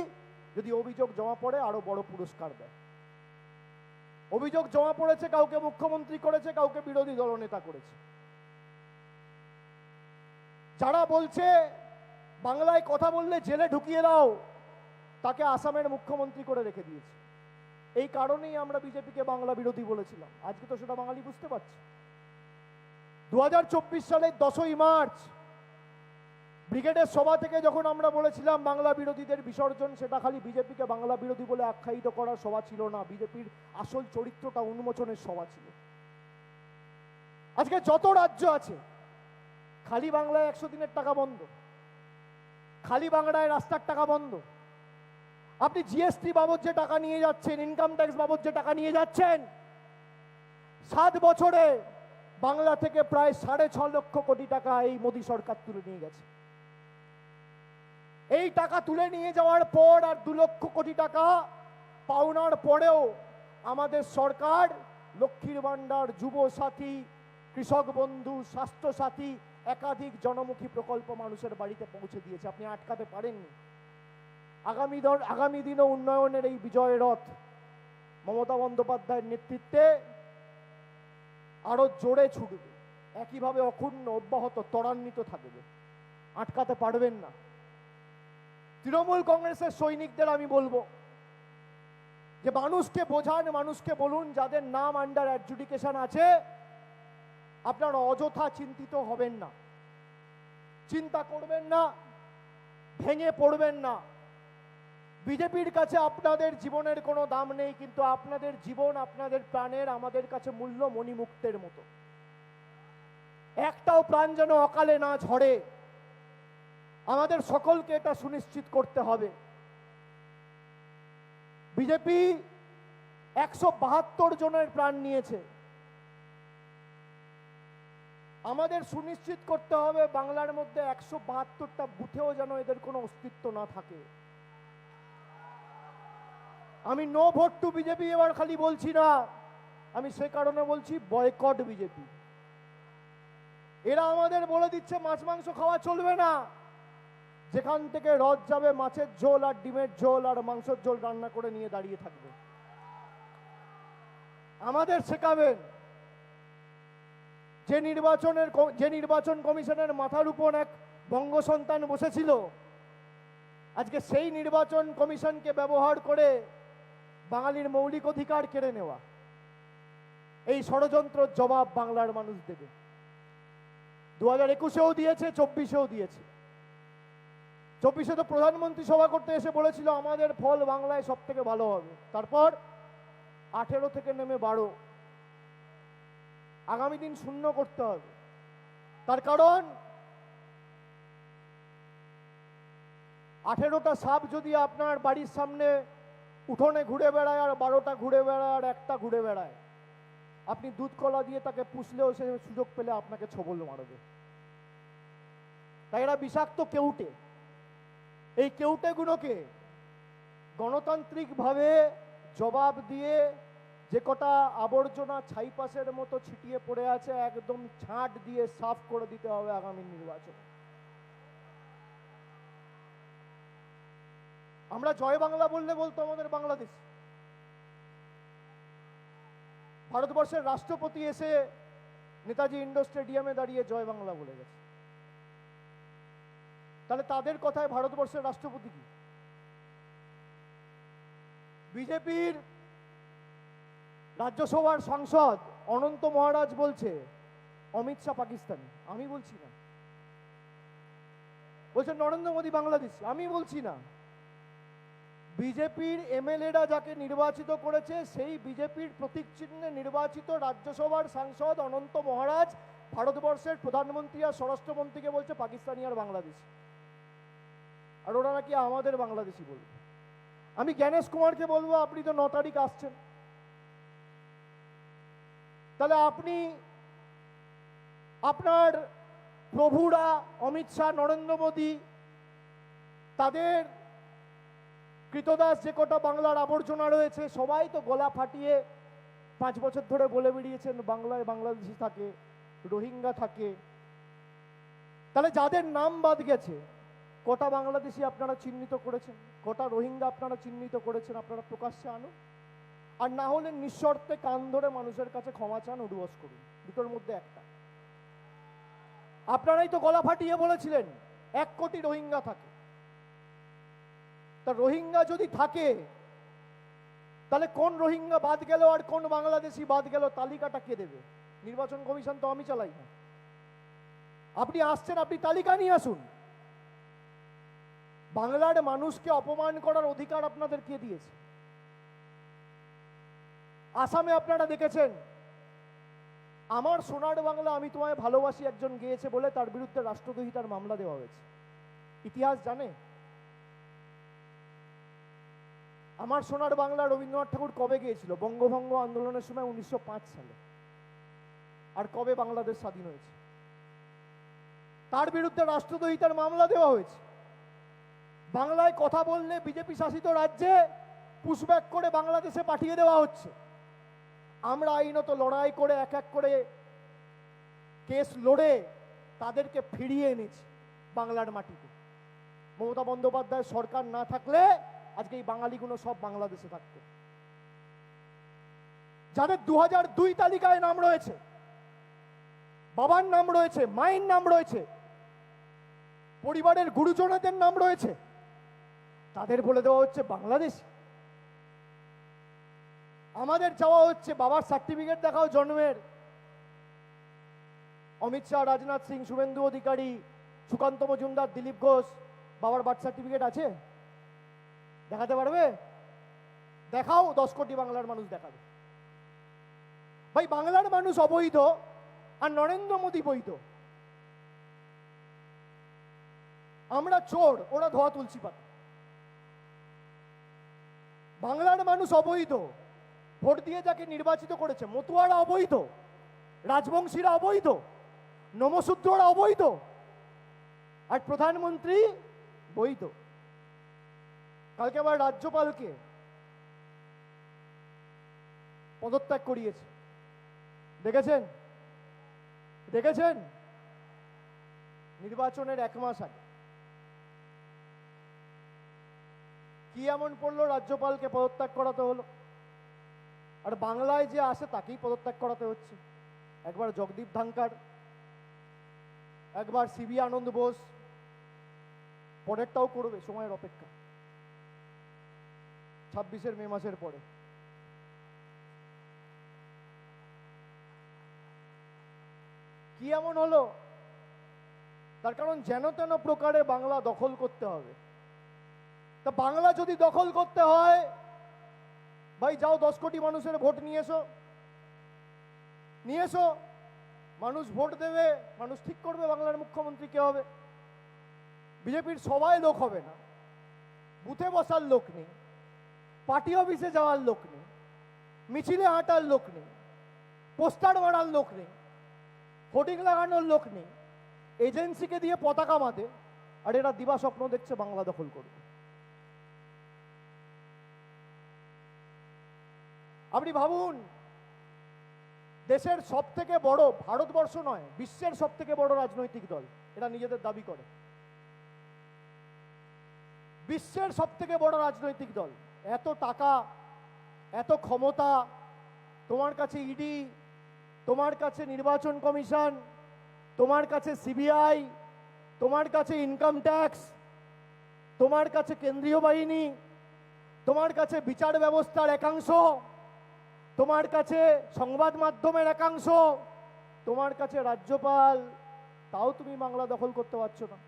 যদি অভিযোগ জমা পড়ে, আরো বড় পুরস্কার দেয়। অভিযোগ জমা পড়েছে, কাউকে মুখ্যমন্ত্রী করেছে, কাউকে বিরোধী দলনেতা করেছে। যারা বলছে বাংলায় কথা বললে জেলে ঢুকিয়ে দাও, তাকে আসামের মুখ্যমন্ত্রী করে রেখে দিয়েছে। এই কারণেই আমরা বিজেপিকে বাংলা বিরোধী বলেছিলাম। আজকে তো সেটা বাঙালি বুঝতে পারছে। 2024 সালের 10ই মার্চ ব্রিগেডের সভা থেকে যখন আমরা বলেছিলাম বাংলা বিরোধীদের বিসর্জন, সেটা খালি বিজেপিকে বাংলা বিরোধী বলে আখ্যায়িত করার সভা ছিল না, বিজেপির আসল চরিত্রটা উন্মোচনের সভা ছিল। আজকে যত রাজ্য আছে, খালি বাংলায় 100 দিনের টাকা বন্ধ, খালি বাংলায় রাস্তার টাকা বন্ধ। আপনি জিএসটি বাবদ যে টাকা নিয়ে যাচ্ছেন, ইনকাম ট্যাক্স বাবদ যে টাকা নিয়ে যাচ্ছেন, 7 বছরে বাংলা থেকে প্রায় 6.5 লক্ষ কোটি টাকা এই মোদী সরকার তুলে নিয়ে গেছে। এই টাকা তুলে নিয়ে যাওয়ার পর আর 2 লক্ষ কোটি টাকা পাওনার পরেও আমাদের সরকার লক্ষ্মীর ভান্ডার, যুব সাথী, কৃষক বন্ধু, স্বাস্থ্য সাথী, একাধিক জনমুখী প্রকল্প মানুষের বাড়িতে পৌঁছে দিয়েছে। আপনি আটকাতে পারেননি। আগামী দিনে উন্নয়নের এই বিজয় রথ মমতা বন্দ্যোপাধ্যায়ের নেতৃত্বে আরো জোরে ছুটবে, একইভাবে অক্ষুণ্ণ, অব্যাহত, ত্বরান্বিত থাকবে। আটকাতে পারবেন না। তৃণমূল কংগ্রেসের সৈনিকদের আমি বলবো, যে মানুষকে বোঝান, মানুষকে বলুন যাদের নাম আন্ডার অ্যাডজুডিকেশন আছে আপনারা অযথা চিন্তিত হবেন না, চিন্তা করবেন না, ভেঙে পড়বেন না। বিজেপির কাছে আপনাদের জীবনের কোনো দাম নেই, কিন্তু আপনাদের জীবন, আপনাদের প্রাণের আমাদের কাছে মূল্য মণিমুক্তের মতো। একটাও প্রাণ যেন অকালে না ঝরে, আমাদের সকলকে এটা সুনিশ্চিত করতে হবে। বিজেপি 172 জনের প্রাণ নিয়েছে, আমাদের সুনিশ্চিত করতে হবে বাংলার মধ্যে 172টা বুথেও যেন এদের কোনো অস্তিত্ব না থাকে। আমি নো ভোট টু বিজেপি এবার খালি বলছি না, আমি সে কারণে বলছি বয়কট বিজেপি। এরা আমাদের বলে দিচ্ছে মাছ মাংস খাওয়া চলবে না, যেখান থেকে রথ যাবে মাছের ঝোল আর ডিমের ঝোল আর মাংসের ঝোল রান্না করে নিয়ে দাঁড়িয়ে থাকবে। আমাদের শেখাবেন যে নির্বাচন কমিশনের মাথার উপর এক বঙ্গ সন্তান বসেছিল, আজকে সেই নির্বাচন কমিশনকে ব্যবহার করে বাঙালির মৌলিক অধিকার কেড়ে নেওয়া, এই ষড়যন্ত্রের জবাব বাংলার মানুষ দেবে। 2021-এও দিয়েছে, 24-এও দিয়েছে। 24-এ তো প্রধানমন্ত্রী সভা করতে এসে বলেছিল আমাদের ফল বাংলায় সব থেকে ভালো হবে, তারপর 18 থেকে নেমে 12। আগামী দিন শূন্য করতে হবে। তার কারণ 18টা সাপ যদি আপনার বাড়ির সামনে উঠোনে ঘুরে বেড়ায় আর 12টা ঘুরে বেড়ায় আর একটা ঘুরে বেড়ায়, আপনি দুধ কলা দিয়ে তাকে পুষলেও সে সুযোগ পেলে আপনাকে ছোবল মারবে। তাই এরা বিষাক্ত কেউটে। এই কেউটেগুলোকে গণতান্ত্রিকভাবে জবাব দিয়ে যে কটা আবর্জনা ছাইপাসের মতো ছিটিয়ে পড়ে আছে একদম ছাঁট দিয়ে সাফ করে দিতে হবে আগামী নির্বাচনে। আমরা জয় বাংলা বললে বলতো আমাদের বাংলাদেশ। ভারতবর্ষের রাষ্ট্রপতি এসে নেতাজি ইন্ডোর স্টেডিয়ামে দাঁড়িয়ে জয় বাংলা বলে গেছে, তাহলে তাদের কথায় ভারতবর্ষের রাষ্ট্রপতি কি? বিজেপির রাজ্যসভার সাংসদ অনন্ত মহারাজ বলছে অমিত শাহ পাকিস্তানি, আমি বলছি না। বলছে নরেন্দ্র মোদী বাংলাদেশি, আমি বলছি না। বিজেপির এমএলএরা যাকে নির্বাচিত করেছে সেই বিজেপির প্রতীক চিহ্নে নির্বাচিত রাজ্যসভার সাংসদ অনন্ত মহারাজ ভারতবর্ষের প্রধানমন্ত্রী আর স্বরাষ্ট্রমন্ত্রীকে বলছে পাকিস্তানি আর বাংলাদেশি, আর ওরা নাকি আমাদের বাংলাদেশি বলবে। আমি জ্ঞানেশ কুমারকে বলবো আপনি তো 9 তারিখ আসছেন, তাহলে আপনি আপনার প্রভুরা অমিত শাহ, নরেন্দ্র মোদী, তাদের কৃতদাস যে কটা বাংলার আবর্জনা রয়েছে সবাই তো গলা ফাটিয়ে 5 বছর ধরে বলে বেরিয়েছেন বাংলায় বাংলাদেশি থাকে, রোহিঙ্গা থাকে। তাহলে যাদের নাম বাদ গেছে, কটা বাংলাদেশি আপনারা চিহ্নিত করেছেন, কটা রোহিঙ্গা আপনারা চিহ্নিত করেছেন, আপনারা প্রকাশ্যে আনুন। আর না হলে নিঃশর্তে কান ধরে মানুষের কাছে ক্ষমা চান, উদ্বাস করুন, দুটোর মধ্যে একটা। আপনারাই তো গলা ফাটিয়ে বলেছিলেন 1 কোটি রোহিঙ্গা থাকে। তা রোহিঙ্গা যদি থাকে তাহলে কোন রোহিঙ্গা বাদ গেল আর কোন বাংলাদেশি বাদ গেল তালিকাটা কে দেবে? নির্বাচন কমিশন তো আমি চালাই না। আপনি আসছেন, আপনি তালিকা নিয়ে আসুন। বাংলার মানুষকে অপমান করার অধিকার আপনাদের কে দিয়েছে? আসামে আপনারা দেখেছেন আমার সোনার বাংলা আমি তোমায় ভালোবাসি একজন গেয়েছে বলে তার বিরুদ্ধে রাষ্ট্রদ্রোহিতার মামলা দেওয়া হয়েছে। ইতিহাস জানে? আমার সোনার বাংলা রবীন্দ্রনাথ ঠাকুর কবে গিয়েছিল? বঙ্গভঙ্গ আন্দোলনের সময় 1905 সালে। আর কবে বাংলাদেশ স্বাধীন হয়েছে? তার বিরুদ্ধে রাষ্ট্রদ্রোহিতার মামলা দেওয়া হয়েছে। বাংলায় কথা বললে বিজেপি শাসিত রাজ্যে পুশব্যাক করে বাংলাদেশে পাঠিয়ে দেওয়া হচ্ছে। আমরা আইনত লড়াই করে এক এক করে কেস লড়ে তাদেরকে ফিরিয়ে এনেছি বাংলার মাটিতে। মমতা বন্দ্যোপাধ্যায় সরকার না থাকলে আজকে এই বাঙালিগুলো সব বাংলাদেশে থাকতো। যাদের 2002 তালিকায় নাম রয়েছে, বাবার নাম রয়েছে, মায়ের নাম রয়েছে, পরিবারের গুরুজনদের নাম রয়েছে, তাদের বলে দেওয়া হচ্ছে বাংলাদেশ। আমাদের চাওয়া হচ্ছে বাবার সার্টিফিকেট দেখাও জন্মের। অমিত শাহ, রাজনাথ সিং, শুভেন্দু অধিকারী, সুকান্ত মজুমদার, দিলীপ ঘোষ, বাবার বার্থ সার্টিফিকেট আছে? দেখাতে পারবে? দেখাও, 10 কোটি বাংলার মানুষ দেখাবে। ভাই, বাংলার মানুষ অবৈধ আর নরেন্দ্র মোদী বৈধ। আমরা চোর, ওরা ধোয়া তুলসী পাতা। বাংলার মানুষ অবৈধ, ভোট দিয়ে যাকে নির্বাচিত করেছে, মতুয়ারা অবৈধ, রাজবংশীরা অবৈধ, নমশূদ্ররা অবৈধ, আর প্রধানমন্ত্রী বৈধ। কালকে আবার রাজ্যপালকে পদত্যাগ করিয়েছে, দেখেছেন? দেখেছেন? নির্বাচনের 1 মাস আগে কি এমন পড়লো রাজ্যপালকে পদত্যাগ করাতে হলো? আর বাংলায় যে আসে তাকেই পদত্যাগ করাতে হচ্ছে। একবার জগদীপ ধাঙ্কার, একবার সিবি আনন্দ বোস, পরেরটাও করবে, সময়ের অপেক্ষা, 26 মে মাসের পরে। কি এমন হলো? তার কারণ যেন তেন প্রকারে বাংলা দখল করতে হবে। তা বাংলা যদি দখল করতে হয়, ভাই যাও 10 কোটি মানুষের ভোট নিয়ে এসো, নিয়ে এসো। মানুষ ভোট দেবে, মানুষ ঠিক করবে বাংলার মুখ্যমন্ত্রী কে হবে। বিজেপির সবাই লোক হবে না, বুথে বসার লোক নেই, পার্টি অফিসে যাওয়ার লোক নেই, মিছিলে হাঁটার লোক নেই, পোস্টার মারার লোক নেই, হোর্ডিং লাগানোর লোক নেই, এজেন্সিকে দিয়ে পতাকা মাতে, আর এরা দিবা স্বপ্ন দেখছে বাংলা দখল করবে। আপনি ভাবুন, দেশের সব থেকে বড়, ভারতবর্ষ নয় বিশ্বের সব থেকে বড় রাজনৈতিক দল, এরা নিজেদের দাবি করে বিশ্বের সব থেকে বড় রাজনৈতিক দল, এত টাকা, এত ক্ষমতা, তোমার কাছে ইডি, তোমার কাছে নির্বাচন কমিশন, তোমার কাছে সিবিআই, তোমার কাছে ইনকাম ট্যাক্স, তোমার কাছে কেন্দ্রীয় বাহিনী, তোমার কাছে বিচার ব্যবস্থার একাংশ, তোমার কাছে সংবাদ মাধ্যমের একাংশ, তোমার কাছে রাজ্যপাল, তাও তুমি বাংলা দখল করতে পারছো না।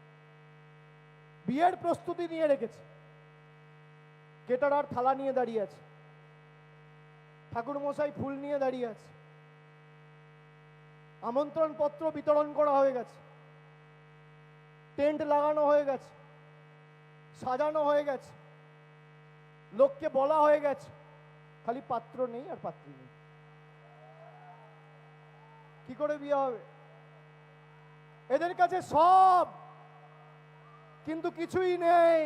বিয়ের প্রস্তুতি নিয়ে রেখেছে, কেটারার থালা নিয়ে দাঁড়িয়ে আছে, ঠাকুর মশাই ফুল নিয়ে দাঁড়িয়ে আছে, আমন্ত্রণ পত্র বিতরণ করা হয়ে গেছে, টেন্ট লাগানো হয়ে গেছে, সাজানো হয়ে গেছে, লোককে বলা হয়ে গেছে, খালি পাত্র নেই আর পাত্রী নেই। কি করে বিয়ে হবে? এদের কাছে সব, কিন্তু কিছুই নেই।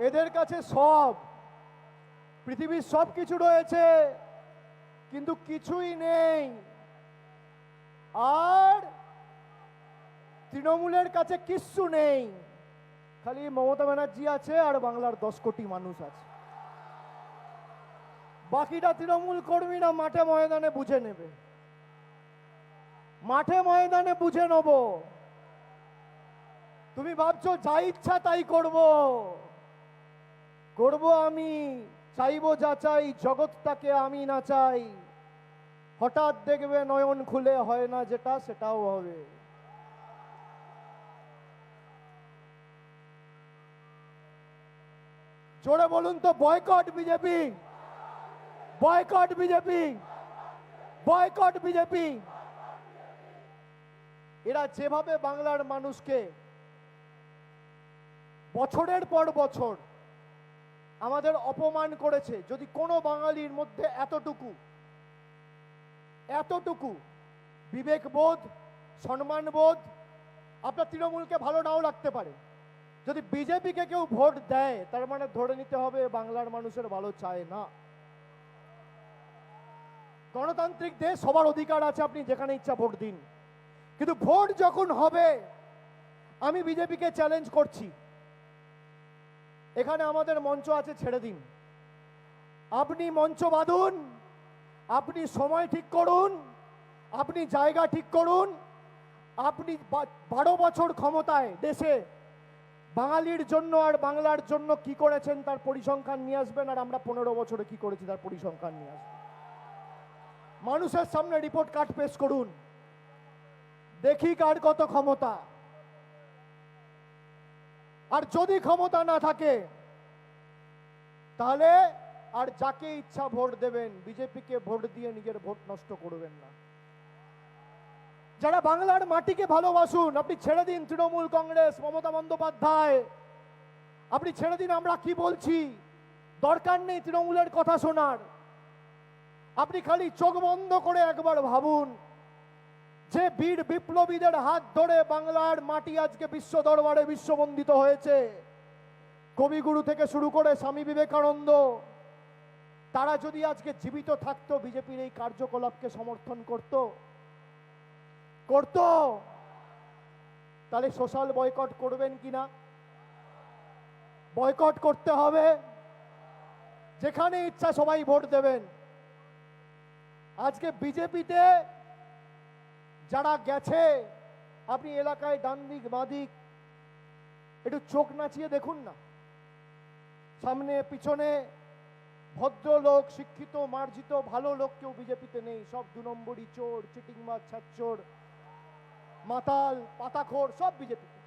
এদের কাছে সব, পৃথিবীর সব কিছু রয়েছে, কিন্তু কিছুই নেই। আর তৃণমূলের কাছে কিচ্ছু নেই, খালি মমতা ব্যানার্জি আছে আর বাংলার 10 কোটি মানুষ আছে। বাকিটা তৃণমূল কর্মীরা মাঠে ময়দানে বুঝে নেবে, মাঠে ময়দানে বুঝে নেব। তুমি ভাবছো যা ইচ্ছা তাই করব, করব আমি, চাইবো যা চাই, জগৎটাকে আমি না চাই। হঠাৎ দেখবে নয়ন খুলে হয় না যেটা, সেটাও হবে। জোরে বলুন তো, boycott BJP, boycott BJP, boycott BJP. এরা যেভাবে বাংলার মানুষকে বছরের পর বছর আমাদের অপমান করেছে, যদি কোনো বাঙালির মধ্যে এতটুকু বিবেকবোধ, সম্মানবোধ, আপনার তৃণমূলকে ভালো নাও লাগতে পারে, যদি বিজেপিকে কেউ ভোট দেয়, তার মানে ধরে নিতে হবে বাংলার মানুষের ভালো চায় না। গণতান্ত্রিক দেশ, সবার অধিকার আছে, আপনি যেখানে ইচ্ছা ভোট দিন, কিন্তু ভোট যখন হবে, আমি বিজেপিকে চ্যালেঞ্জ করছি, এখানে আমাদের মঞ্চ আছে, ছেড়ে দিন। আপনি মঞ্চ বাঁধুন, আপনি সময় ঠিক করুন, আপনি জায়গা ঠিক করুন। আপনি 12 বছর ক্ষমতায় দেশে বাঙালির জন্য আর বাংলার জন্য কি করেছেন তার পরিসংখ্যান নিয়ে আসবেন, আর আমরা 15 বছরে কি করেছি তার পরিসংখ্যান নিয়ে আসবেন। মানুষের সামনে রিপোর্ট কার্ড পেশ করুন, দেখি কার কত ক্ষমতা। আর যদি ক্ষমতা না থাকে তাহলে আর যাকে ইচ্ছা ভোট দেবেন, বিজেপিকে ভোট দিয়ে নিজের ভোট নষ্ট করবেন না। যারা বাংলার মাটিকে ভালোবাসুন, আপনি ছেড়ে দিন তৃণমূল কংগ্রেস, মমতা বন্দ্যোপাধ্যায়, আপনি ছেড়ে দিন আমরা কি বলছি, দরকার নেই তৃণমূলের কথা শোনার। আপনি খালি চোখ বন্ধ করে একবার ভাবুন যে বীর বিপ্লবীদের হাত ধরে বাংলার মাটি আজকে বিশ্ব দরবারে বিশ্ববন্দিত হয়েছে। কবিগুরু থেকে শুরু করে স্বামী বিবেকানন্দ, তারা যদি আজকে জীবিত থাকতো বিজেপির এই কার্যকলাপকে সমর্থন করত, তাহলে সোশ্যাল বয়কট করবেন কিনা? বয়কট করতে হবে, যেখানে ইচ্ছা সবাই ভোট দেবেন। আজকে বিজেপিতে যারা গেছে, আপনি এলাকায় ডান দিক বাঁ দিক একটু চোখ নাচিয়ে দেখুন না, সামনে পিছনে ভদ্রলোক, শিক্ষিত, মার্জিত, ভালো লোক কেউ বিজেপিতে নেই। সব 2 নম্বরই চোর, চিটিংবাজ, ছাচ্চোর, মাতাল, পাতাখোর, সব বিজেপিতে।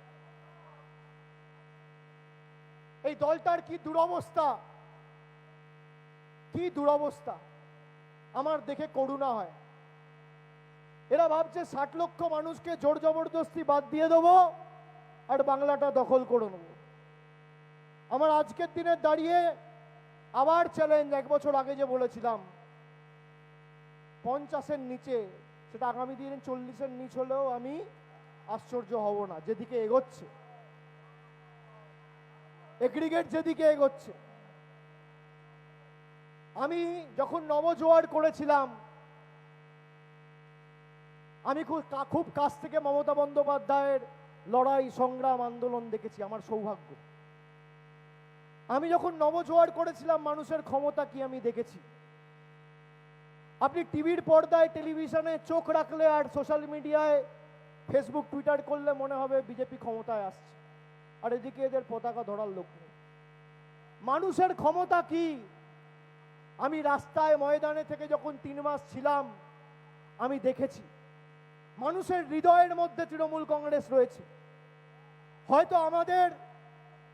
এই দলটার কি দুরবস্থা, কি দুরবস্থা, আমার দেখে করুণা হয়। এরা ভাবছে 60 লক্ষ মানুষকে জোর জবরদস্তি বাদ দিয়ে দেবো আর বাংলাটা দখল করে নেব। আমার আজকের দিনে দাঁড়িয়ে আবার চ্যালেঞ্জ, 1 বছর আগে যে বলেছিলাম 50-এর নিচে, সেটা আগামী দিনে 40-এর নিচ হলেও আমি আশ্চর্য হব না। যেদিকে এগোচ্ছে এগ্রিগেট, যেদিকে এগোচ্ছে। আমি যখন নবজোয়ার করেছিলাম, আমি খুব কাছ থেকে মমতা বন্দ্যোপাধ্যায়ের লড়াই, সংগ্রাম, আন্দোলন দেখেছি, আমার সৌভাগ্য। আমি যখন নবজোয়ার করেছিলাম মানুষের ক্ষমতা কি আমি দেখেছি। আপনি টিভির পর্দায়, টেলিভিশনে চোখ রাখলে আর সোশ্যাল মিডিয়ায় ফেসবুক টুইটার করলে মনে হবে বিজেপি ক্ষমতায় আসছে, আর এদিকে এদের পতাকা ধরার লোক নেই। মানুষের ক্ষমতা কি আমি রাস্তায় ময়দানে থেকে যখন 3 মাস ছিলাম আমি দেখেছি। মানুষের হৃদয়ের মধ্যে তৃণমূল কংগ্রেস রয়েছে। হয়তো আমাদের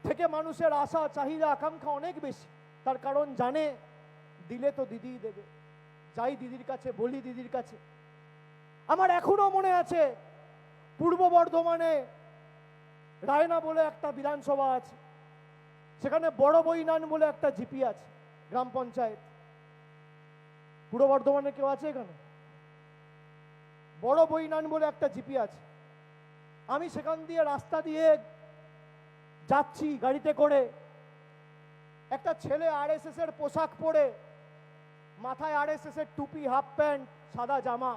থেকে মানুষের আশা, চাহিদা, আকাঙ্ক্ষা অনেক বেশি, তার কারণ জানে দিলে তো দিদিই দেবে। যাই দিদির কাছে, বলি দিদির কাছে। আমার এখনো মনে আছে পূর্ব বর্ধমানে রায়না বলে একটা বিধানসভা আছে, সেখানে বড় বইনান বলে একটা জিপি আছে, গ্রাম পঞ্চায়েত। পূর্ব বর্ধমানে কেউ আছে এখানে? বড় বইনান বলে একটা জিপি আছে। আমি সেখান দিয়ে রাস্তা দিয়ে যাচ্ছি গাড়িতে করে, একটা ছেলে আরএসএস এর পোশাক পরে, মাথায় আরএসএস এর টুপি, হাফ প্যান্ট, সাদা জামা,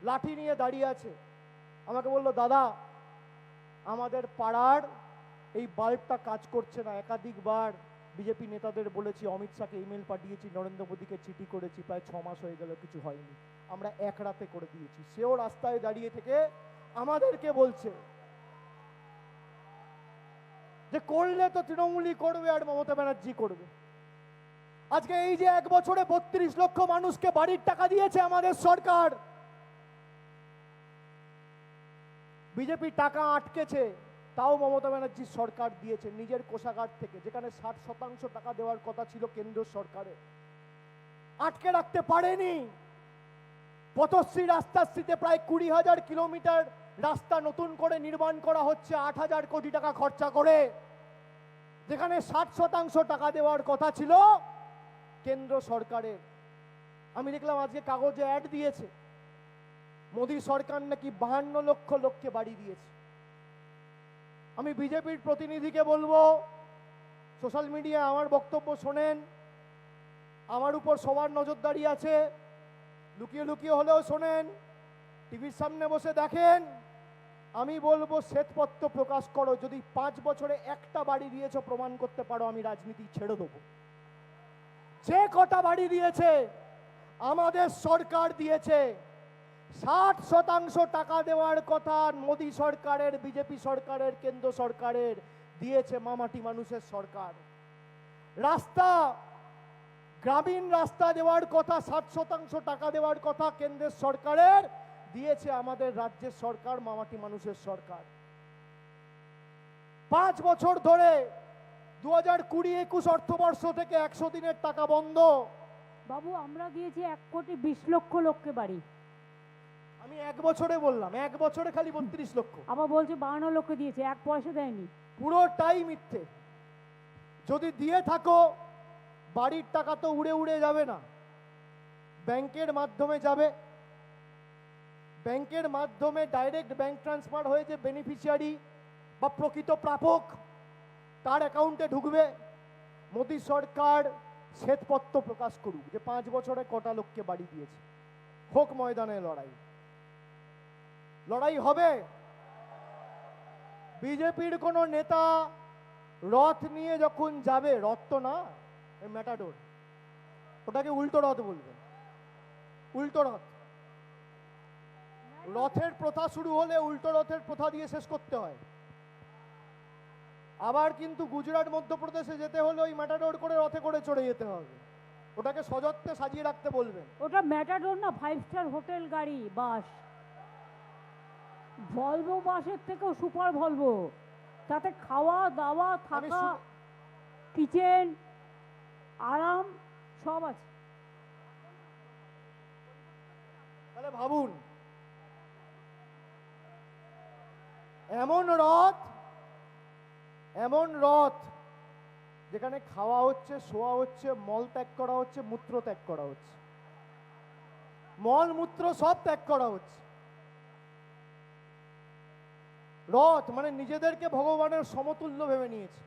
লাঠি নিয়ে দাঁড়িয়ে আছে। আমাকে বলল, দাদা আমাদের পাড়ার এই বাল্বটা কাজ করছে না, একাধিকবার বিজেপি নেতাদের বলেছি, অমিত শাহকে ইমেল পাঠিয়েছি, নরেন্দ্র মোদীকে চিঠি করেছি, প্রায় 6 মাস হয়ে গেল, কিছু হয়নি। আমরা এক রাতে করে দিয়েছি। সেও রাস্তায় দাঁড়িয়ে থেকে আমাদেরকে বলছে যে করলে তো তৃণমূলই করবে আর মমতা ব্যানার্জি করবে। আজকে এই যে 1 বছরে 32 লক্ষ মানুষকে বাড়ির টাকা দিয়েছে আমাদের সরকার, বিজেপি টাকা আটকেছে, তাও মমতা ব্যানার্জির সরকার দিয়েছে নিজের কোষাগার থেকে, যেখানে 60% টাকা দেওয়ার কথা ছিল কেন্দ্র সরকারের। আটকে রাখতে পারেনি। পথশ্রী রাস্তাশ্রীতে প্রায় 20,000 কিলোমিটার রাস্তা নতুন করে নির্মাণ করা হচ্ছে 8,000 কোটি টাকা খরচা করে, যেখানে 60% টাকা দেওয়ার কথা ছিল কেন্দ্র সরকারের। আমি দেখলাম আজকে কাগজে অ্যাড দিয়েছে, মোদী সরকার নাকি 52 লক্ষ লোককে বাড়ি দিয়েছে। আমি বিজেপির প্রতিনিধিকে বলবো, সোশ্যাল মিডিয়ায় আমার বক্তব্য শোনেন, আমার উপর সবার নজরদারি আছে, লুকিয়ে লুকিয়ে হলেও শোনেন, টিভির সামনে বসে দেখেন। আমি বলবো শ্বেতপত্র প্রকাশ করো, যদি 5 বছরে একটা বাড়ি দিয়েছো প্রমাণ করতে পারো, আমি রাজনীতি ছেড়ে দেবো। যে কটা বাড়ি দিয়েছে আমাদের সরকার দিয়েছে। 60% টাকা দেওয়ার কথা মোদী সরকারের, বিজেপি সরকারের, কেন্দ্র সরকারের দিয়েছে মামাটি মানুষের সরকার। রাস্তা, গ্রামীণ রাস্তা দেওয়ার কথা, 60% টাকা দেওয়ার কথা কেন্দ্রের সরকারের দিয়েছে আমাদের রাজ্যের সরকার, মামাটি মানুষের সরকার। 5 বছর ধরে 2020-21 অর্থবর্ষ থেকে 100 দিনের টাকা বন্ধ। বাবু আমরা দিয়েছি 1,20 লক্ষ লোককে বাড়ি। আমি 1 বছরে বললাম, 1 বছরে খালি 32 লক্ষ। আবার বলছে 52 লক্ষ দিয়েছে, 1 পয়সা দেয়নি। পুরোটাই মিথ্যে। যদি দিয়ে থাকো, বাড়ির টাকা তো উড়ে উড়ে যাবে না, ব্যাংকের মাধ্যমে যাবে। ব্যাংকের মাধ্যমে ডাইরেক্ট ব্যাংক ট্রান্সফার হয়ে যে বেনিফিশিয়ারি বা প্রকৃত প্রাপক তার অ্যাকাউন্টে ঢুকবে। মোদী সরকার শ্বেতপত্র প্রকাশ করুক যে 5 বছরে কটা লোককে বাড়ি দিয়েছে। হোক ময়দানে লড়াই, লড়াই হবে। বিজেপির কোন নেতা রথ নিয়ে যখন যাবে, রথ তো না, ম্যাটাডোর, ওটাকে উল্টো রথ বলবে, উল্টো রথ। রথের প্রথা শুরু হলে উল্টো রথের প্রথা দিয়ে শেষ করতে হয়। আবার কিন্তু গুজরাট, মধ্যপ্রদেশে যেতে হলে ওই ম্যাটাডোর করে রথে করে চড়ে যেতে হবে। ওটাকে সযত্নে সাজিয়ে রাখতে বলবেন। ওটা ম্যাটাডোর না, 5 স্টার হোটেল গাড়ি, বাস। ভলভো বাসের থেকেও সুপার ভলভো, তাতে খাওয়া দাওয়া থাকা, কিচেন, আরাম সব আছে। তাহলে ভাবুন, এমন রথ, এমন রথ যেখানে খাওয়া হচ্ছে, শোয়া হচ্ছে, মল ত্যাগ করা হচ্ছে, মূত্র ত্যাগ করা হচ্ছে, মল মূত্র সব ত্যাগ করা হচ্ছে। রথ মানে নিজেদেরকে ভগবানের সমতুল্য ভেবে নিয়েছে।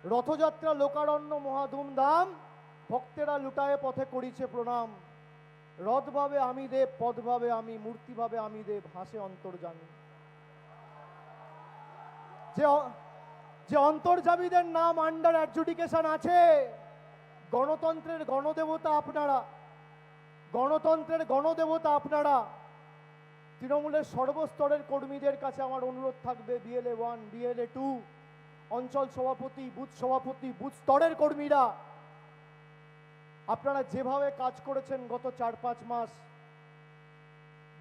রথযাত্রা লোকারণ্য মহাধুমধাম, ভক্তেরা লুটায়ে পথে করিছে প্রণাম। রথ ভাবে আমি দেব, পদ ভাবে আমি, মূর্তি ভাবে আমি দেব, হাসে অন্তর্জামী। যে অন্তর্জামীদের নাম আন্ডার অ্যাডজুডিকেশন আছে, গণতন্ত্রের গণদেবতা আপনারা, গণতন্ত্রের গণদেবতা আপনারা। তৃণমূলের সর্বস্তরের কর্মীদের কাছে আমার অনুরোধ থাকবে, BLA 1, BLA 2, অঞ্চল সভাপতি, বুথ সভাপতি, বুথ স্তরের কর্মীরা, আপনারা যেভাবে কাজ করেছেন গত 4-5 মাস,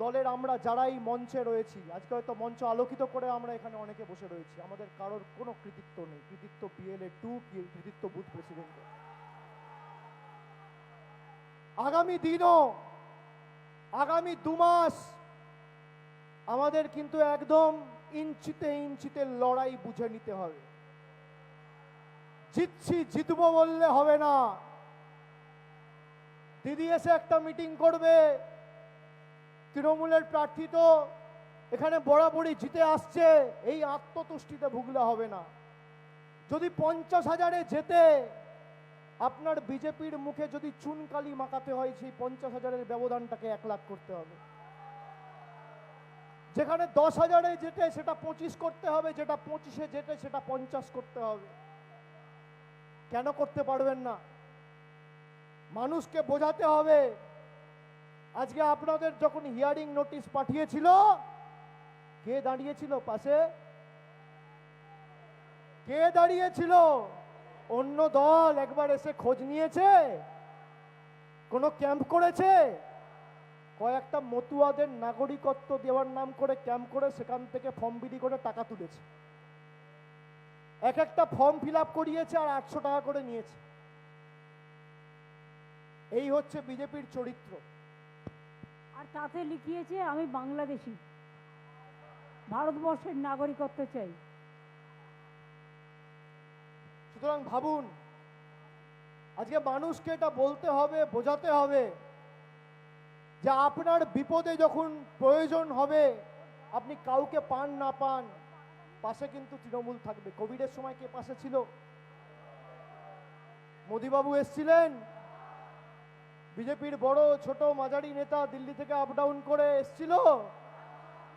দলের আমরা যারাই মঞ্চে রয়েছি, আজকে হয়তো মঞ্চ আলোকিত করে আমরা এখানে অনেকে বসে রয়েছি, আমাদের কারোর কোনো কৃতিত্ব নেই। কৃতিত্ব BLA 2, কৃতিত্ব বুথ প্রেসিডেন্টের। আগামী দিনও, আগামী 2 মাস আমাদের কিন্তু একদম ইঞ্চিতে ইঞ্চিতে লড়াই বুঝে নিতে হবে। জিতছি, জিতবো বললে হবে না। দিদি এসে একটা মিটিং করবে, তৃণমূলের প্রার্থী তো এখানে বরাবরই জিতে আসছে, এই আত্মতুষ্টিতে ভুগলে হবে না। যদি 50,000-এ যেতে আপনার বিজেপির মুখে যদি চুনকালি মাখাতে হয়, সেই 50,000-এর ব্যবধানটাকে 1 লাখ করতে হবে। যেখানে 10,000-এ যেতে সেটা 25 করতে হবে, যেটা 25-এ যেতে সেটা 50 করতে হবে। কেন করতে পারবেন না? মানুষকে বোঝাতে হবে। আজকে আপনাদের যখন হিয়ারিং নোটিশ পাঠিয়েছিল, কে দাঁড়িয়েছিল পাশে? কে দাঁড়িয়েছিল? অন্য দল একবার এসে খোঁজ নিয়েছে? কোনো ক্যাম্প করেছে? কয়েকটা মতুয়াদের নাগরিকত্ব দেওয়ার নাম করে ক্যাম্প করে সেখান থেকে ফর্ম বিলি করে টাকা তুলেছে। এক একটা ফর্ম ফিল আপ করিয়েছে আর 800 টাকা করে নিয়েছে। এই হচ্ছে বিজেপির চরিত্র। আর তাতে লিখিয়েছে আমি বাংলাদেশি, ভারতবর্ষের নাগরিকত্ব চাই। সুতরাং ভাবুন, আজকে মানুষকে এটা বলতে হবে, বোঝাতে হবে যে আপনার বিপদে যখন প্রয়োজন হবে, আপনি কাউকে পান না পান, পাশে কিন্তু তৃণমূল থাকবে। কোভিডের সময় কে পাশে ছিল? মোদিবাবু এসছিলেন, বিজেপির বড় ছোট মাঝারি নেতা দিল্লি থেকে আপ ডাউন করে এসছিল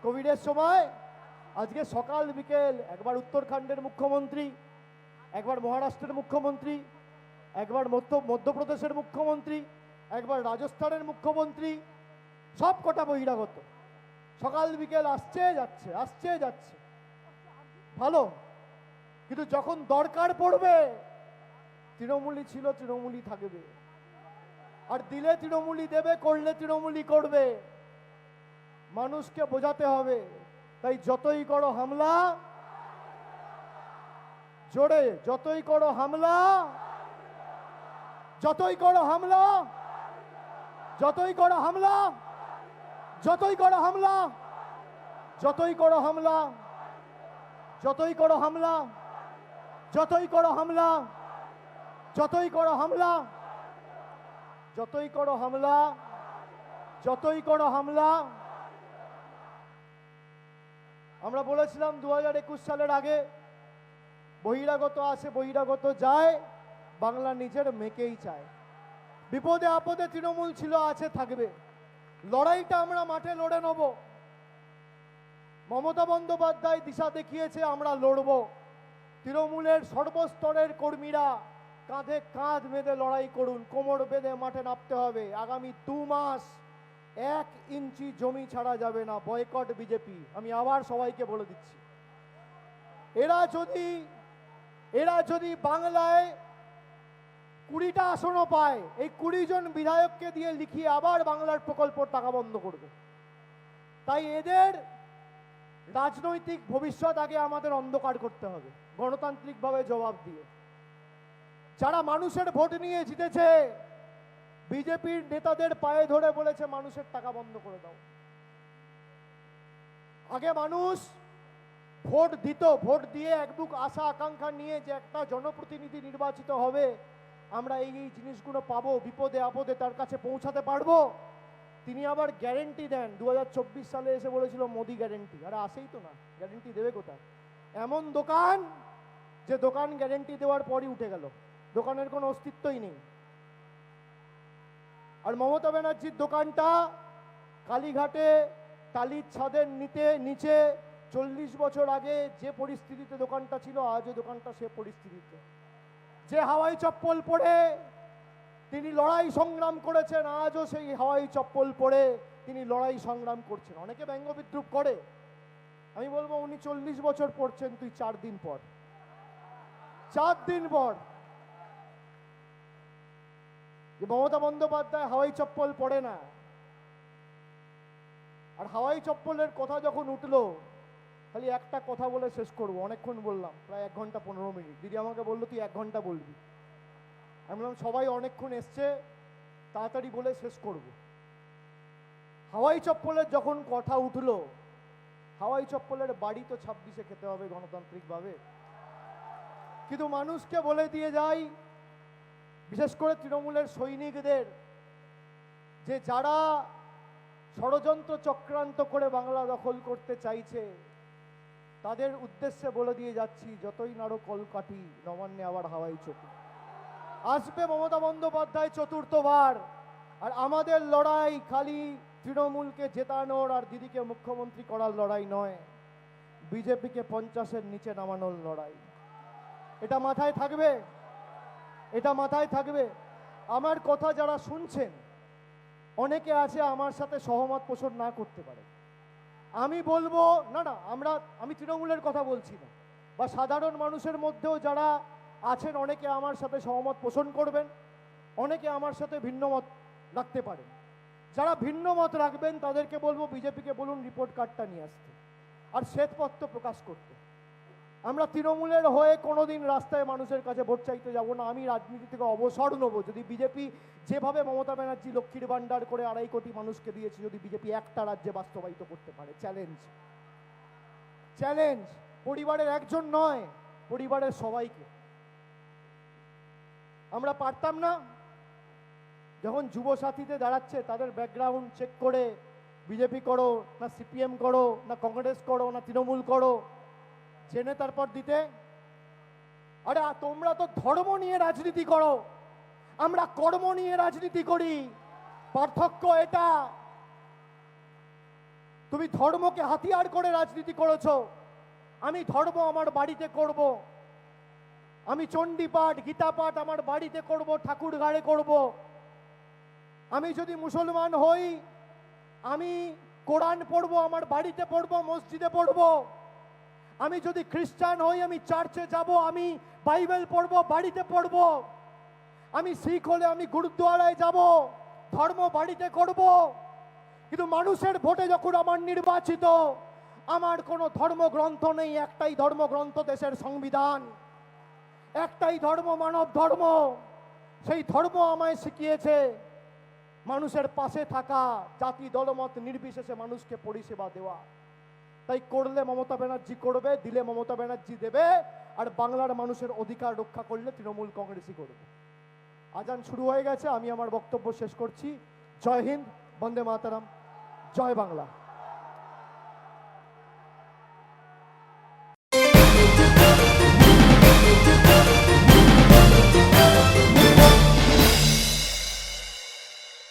কোভিডের সময়। আজকে সকাল বিকেল একবার উত্তরাখণ্ডের মুখ্যমন্ত্রী, একবার মহারাষ্ট্রের মুখ্যমন্ত্রী, একবার মধ্যপ্রদেশের মুখ্যমন্ত্রী, একবার রাজস্থানের মুখ্যমন্ত্রী, সব কটা বহিরাগত। সকাল বিকেল আসছে যাচ্ছে, আসছে যাচ্ছে, ভালো। কিন্তু যখন দরকার পড়বে, তৃণমূলই ছিল, তৃণমূলই থাকবে। আর দিলে তৃণমূলই দেবে, করলে তৃণমূলই করবে। মানুষকে বোঝাতে হবে। তাই যতই করো হামলা, জোরে যতই করো হামলা, যতই করো হামলা, যতই করো হামলা, যতই করো হামলা, যতই করো হামলা, যতই করো হামলা, যতই করো হামলা, যতই করো হামলা, যতই করো হামলা, যতই করো হামলা। আমরা বলেছিলাম 2021 সালের আগে বহিরাগত আসে, বহিরাগত যায়, বাংলা নিজের মেয়েকেই চায়। বিপদে আপদে তৃণমূল ছিল, আছে, থাকবে। লড়াইটা আমরা মাঠে লড়ে নেব। মমতা বন্দ্যোপাধ্যায় দিশা দেখিয়েছে, আমরা লড়ব। তৃণমূলের সর্বস্তরের কর্মীরা কাঁধে কাঁধ বেঁধে লড়াই করুন, কোমর বেঁধে মাঠে নামতে হবে। আগামী 2 মাস 1 ইঞ্চি জমি ছাড়া যাবে না, বয়কট বিজেপি। আমি আবার সবাইকে বলে দিচ্ছি, এরা যদি বাংলায় 20টা আসনও পায়, এই 20 জন বিধায়ককে দিয়ে লিখিয়ে আবার বাংলার প্রকল্পের টাকা বন্ধ করবে। তাই এদের রাজনৈতিক ভবিষ্যৎ আগে আমাদের অন্ধকার করতে হবে, গণতান্ত্রিকভাবে জবাব দিয়ে। যারা মানুষের ভোট নিয়ে জিতেছে, বিজেপির নেতাদের পায়ে ধরে বলেছে মানুষের টাকা বন্ধ করে দাও। আগে মানুষ ভোট দিত, ভোট দিয়ে একবুক আশা আকাঙ্ক্ষা নিয়ে যে একটা জনপ্রতিনিধি নির্বাচিত হবে, আমরা এই জিনিসগুলো পাবো, বিপদে আপদে তার কাছে পৌঁছাতে পারবো। তিনি আবার গ্যারেন্টি দেন। 2024 সালে এসে বলেছিল মোদি গ্যারেন্টি। আরে আসেই তো না, গ্যারেন্টি দেবে কোথায়? এমন দোকান, যে দোকান গ্যারেন্টি দেওয়ার পরই উঠে গেল, দোকানের কোনো অস্তিত্বই নেই। আর মমতা ব্যানার্জির দোকানটা কালীঘাটে টালির ছাদের নিচে 40 বছর আগে যে পরিস্থিতিতে দোকানটা ছিল, আজও দোকানটা সে পরিস্থিতিতে। যে হাওয়াই চপ্পল পরে তিনি লড়াই সংগ্রাম করেছেন, আজও সেই হাওয়াই চপ্পল পরে তিনি লড়াই সংগ্রাম করছেন। অনেকে ব্যঙ্গ বিদ্রুপ করে, আমি বলবো উনি 40 বছর পড়ছেন, তুই 4 দিন পর, 4 দিন পর। যে মমতা বন্দ্যোপাধ্যায় হাওয়াই চপ্পল পরে না। আর হাওয়াই চপ্পলের কথা যখন উঠলো, খালি একটা কথা বলে শেষ করবো। অনেকক্ষণ বললাম, প্রায় 1 ঘন্টা 15 মিনিট। দিদি আমাকে বললো তুই 1 ঘন্টা বলবি। আমি বললাম সবাই অনেকক্ষণ এসছে, তাড়াতাড়ি বলে শেষ করব। হাওয়াই চপ্পলের যখন কথা উঠলো, হাওয়াই চপ্পলের বাড়ি তো 26-এ খেতে হবে গণতান্ত্রিকভাবে। কিন্তু মানুষকে বলে দিয়ে যাই, বিশেষ করে তৃণমূলের সৈনিকদের, যে যারা ষড়যন্ত্র চক্রান্ত করে বাংলা দখল করতে চাইছে, তাদের উদ্দেশ্যে বলে দিয়ে যাচ্ছি, যতই নাড়ো কলকাঠি, নবান্নে আবার হাওয়াই চপ্পল আসবে মমতা বন্দ্যোপাধ্যায় 4র্থবার। আর আমাদের লড়াই খালি তৃণমূলকে জেতানোর আর দিদিকে মুখ্যমন্ত্রী করার লড়াই নয়, বিজেপিকে 50-এর নিচে নামানোর লড়াই। এটা মাথায় থাকবে, এটা মাথায় থাকবে। আমার কথা যারা শুনছেন, অনেকে আছে আমার সাথে সহমত পোষণ না করতে পারে। আমি বলবো না, আমি তৃণমূলের কথা বলছি না, বা সাধারণ মানুষের মধ্যেও যারা আছেন, অনেকে আমার সাথে সহমত পোষণ করবেন, অনেকে আমার সাথে ভিন্ন মত রাখতে পারেন। যারা ভিন্ন মত রাখবেন তাদেরকে বলবো, বিজেপিকে বলুন রিপোর্ট কার্ডটা নিয়ে আসতে আর শ্বেতপত্র প্রকাশ করতে। আমরা তৃণমূলের হয়ে কোনোদিন রাস্তায় মানুষের কাছে ভোট চাইতে যাব না। আমি রাজনীতি থেকে অবসর নেবো যদি বিজেপি, যেভাবে মমতা ব্যানার্জি লক্ষ্মীর ভাণ্ডার করে 2.5 কোটি মানুষকে দিয়েছে, যদি বিজেপি একটা রাজ্যে বাস্তবায়িত করতে পারে। Challenge, challenge. পরিবারের একজন নয়, পরিবারের সবাইকে। আমরা পারতাম না? যখন যুব সাথীতে দাঁড়াচ্ছে, তাদের ব্যাকগ্রাউন্ড চেক করে বিজেপি করো না সিপিএম করো না কংগ্রেস করো না তৃণমূল করো, জেনে তারপর দিতে। আরে তোমরা তো ধর্ম নিয়ে রাজনীতি করো, আমরা কর্ম নিয়ে রাজনীতি করি। পার্থক্য এটা, তুমি ধর্মকে হাতিয়ার করে রাজনীতি করেছো, আমি ধর্ম আমার বাড়িতে করব। আমি চণ্ডী পাঠ গীতা পাঠ আমার বাড়িতে করব, ঠাকুর ঘাড়ে করব। আমি যদি মুসলমান হই আমি কোরআন পড়বো, আমার বাড়িতে পড়বো, মসজিদে পড়বো। আমি যদি খ্রিস্টান হই আমি চার্চে যাব, আমি বাইবেল পড়বো, বাড়িতে পড়বো। আমি শিখ হলে আমি গুরুদ্বারায় যাব, ধর্ম বাড়িতে করব। কিন্তু মানুষের ভোটে যখন আমার নির্বাচিত, আমার কোনো ধর্মগ্রন্থ নেই, একটাই ধর্মগ্রন্থ দেশের সংবিধান, একটাই ধর্ম মানব ধর্ম। সেই ধর্ম আমায় শিখিয়েছে মানুষের পাশে থাকা, জাতি দলমত নির্বিশেষে মানুষকে পরিষেবা দেওয়া। তাই করলে মমতা ব্যানার্জি করবে, দিলে মমতা ব্যানার্জি দেবে, আর বাংলার মানুষের অধিকার রক্ষা করলে তৃণমূল কংগ্রেসই করবে। আজান শুরু হয়ে গেছে, আমি আমার বক্তব্য শেষ করছি। জয় হিন্দ, বন্দে মাতারাম, জয় বাংলা।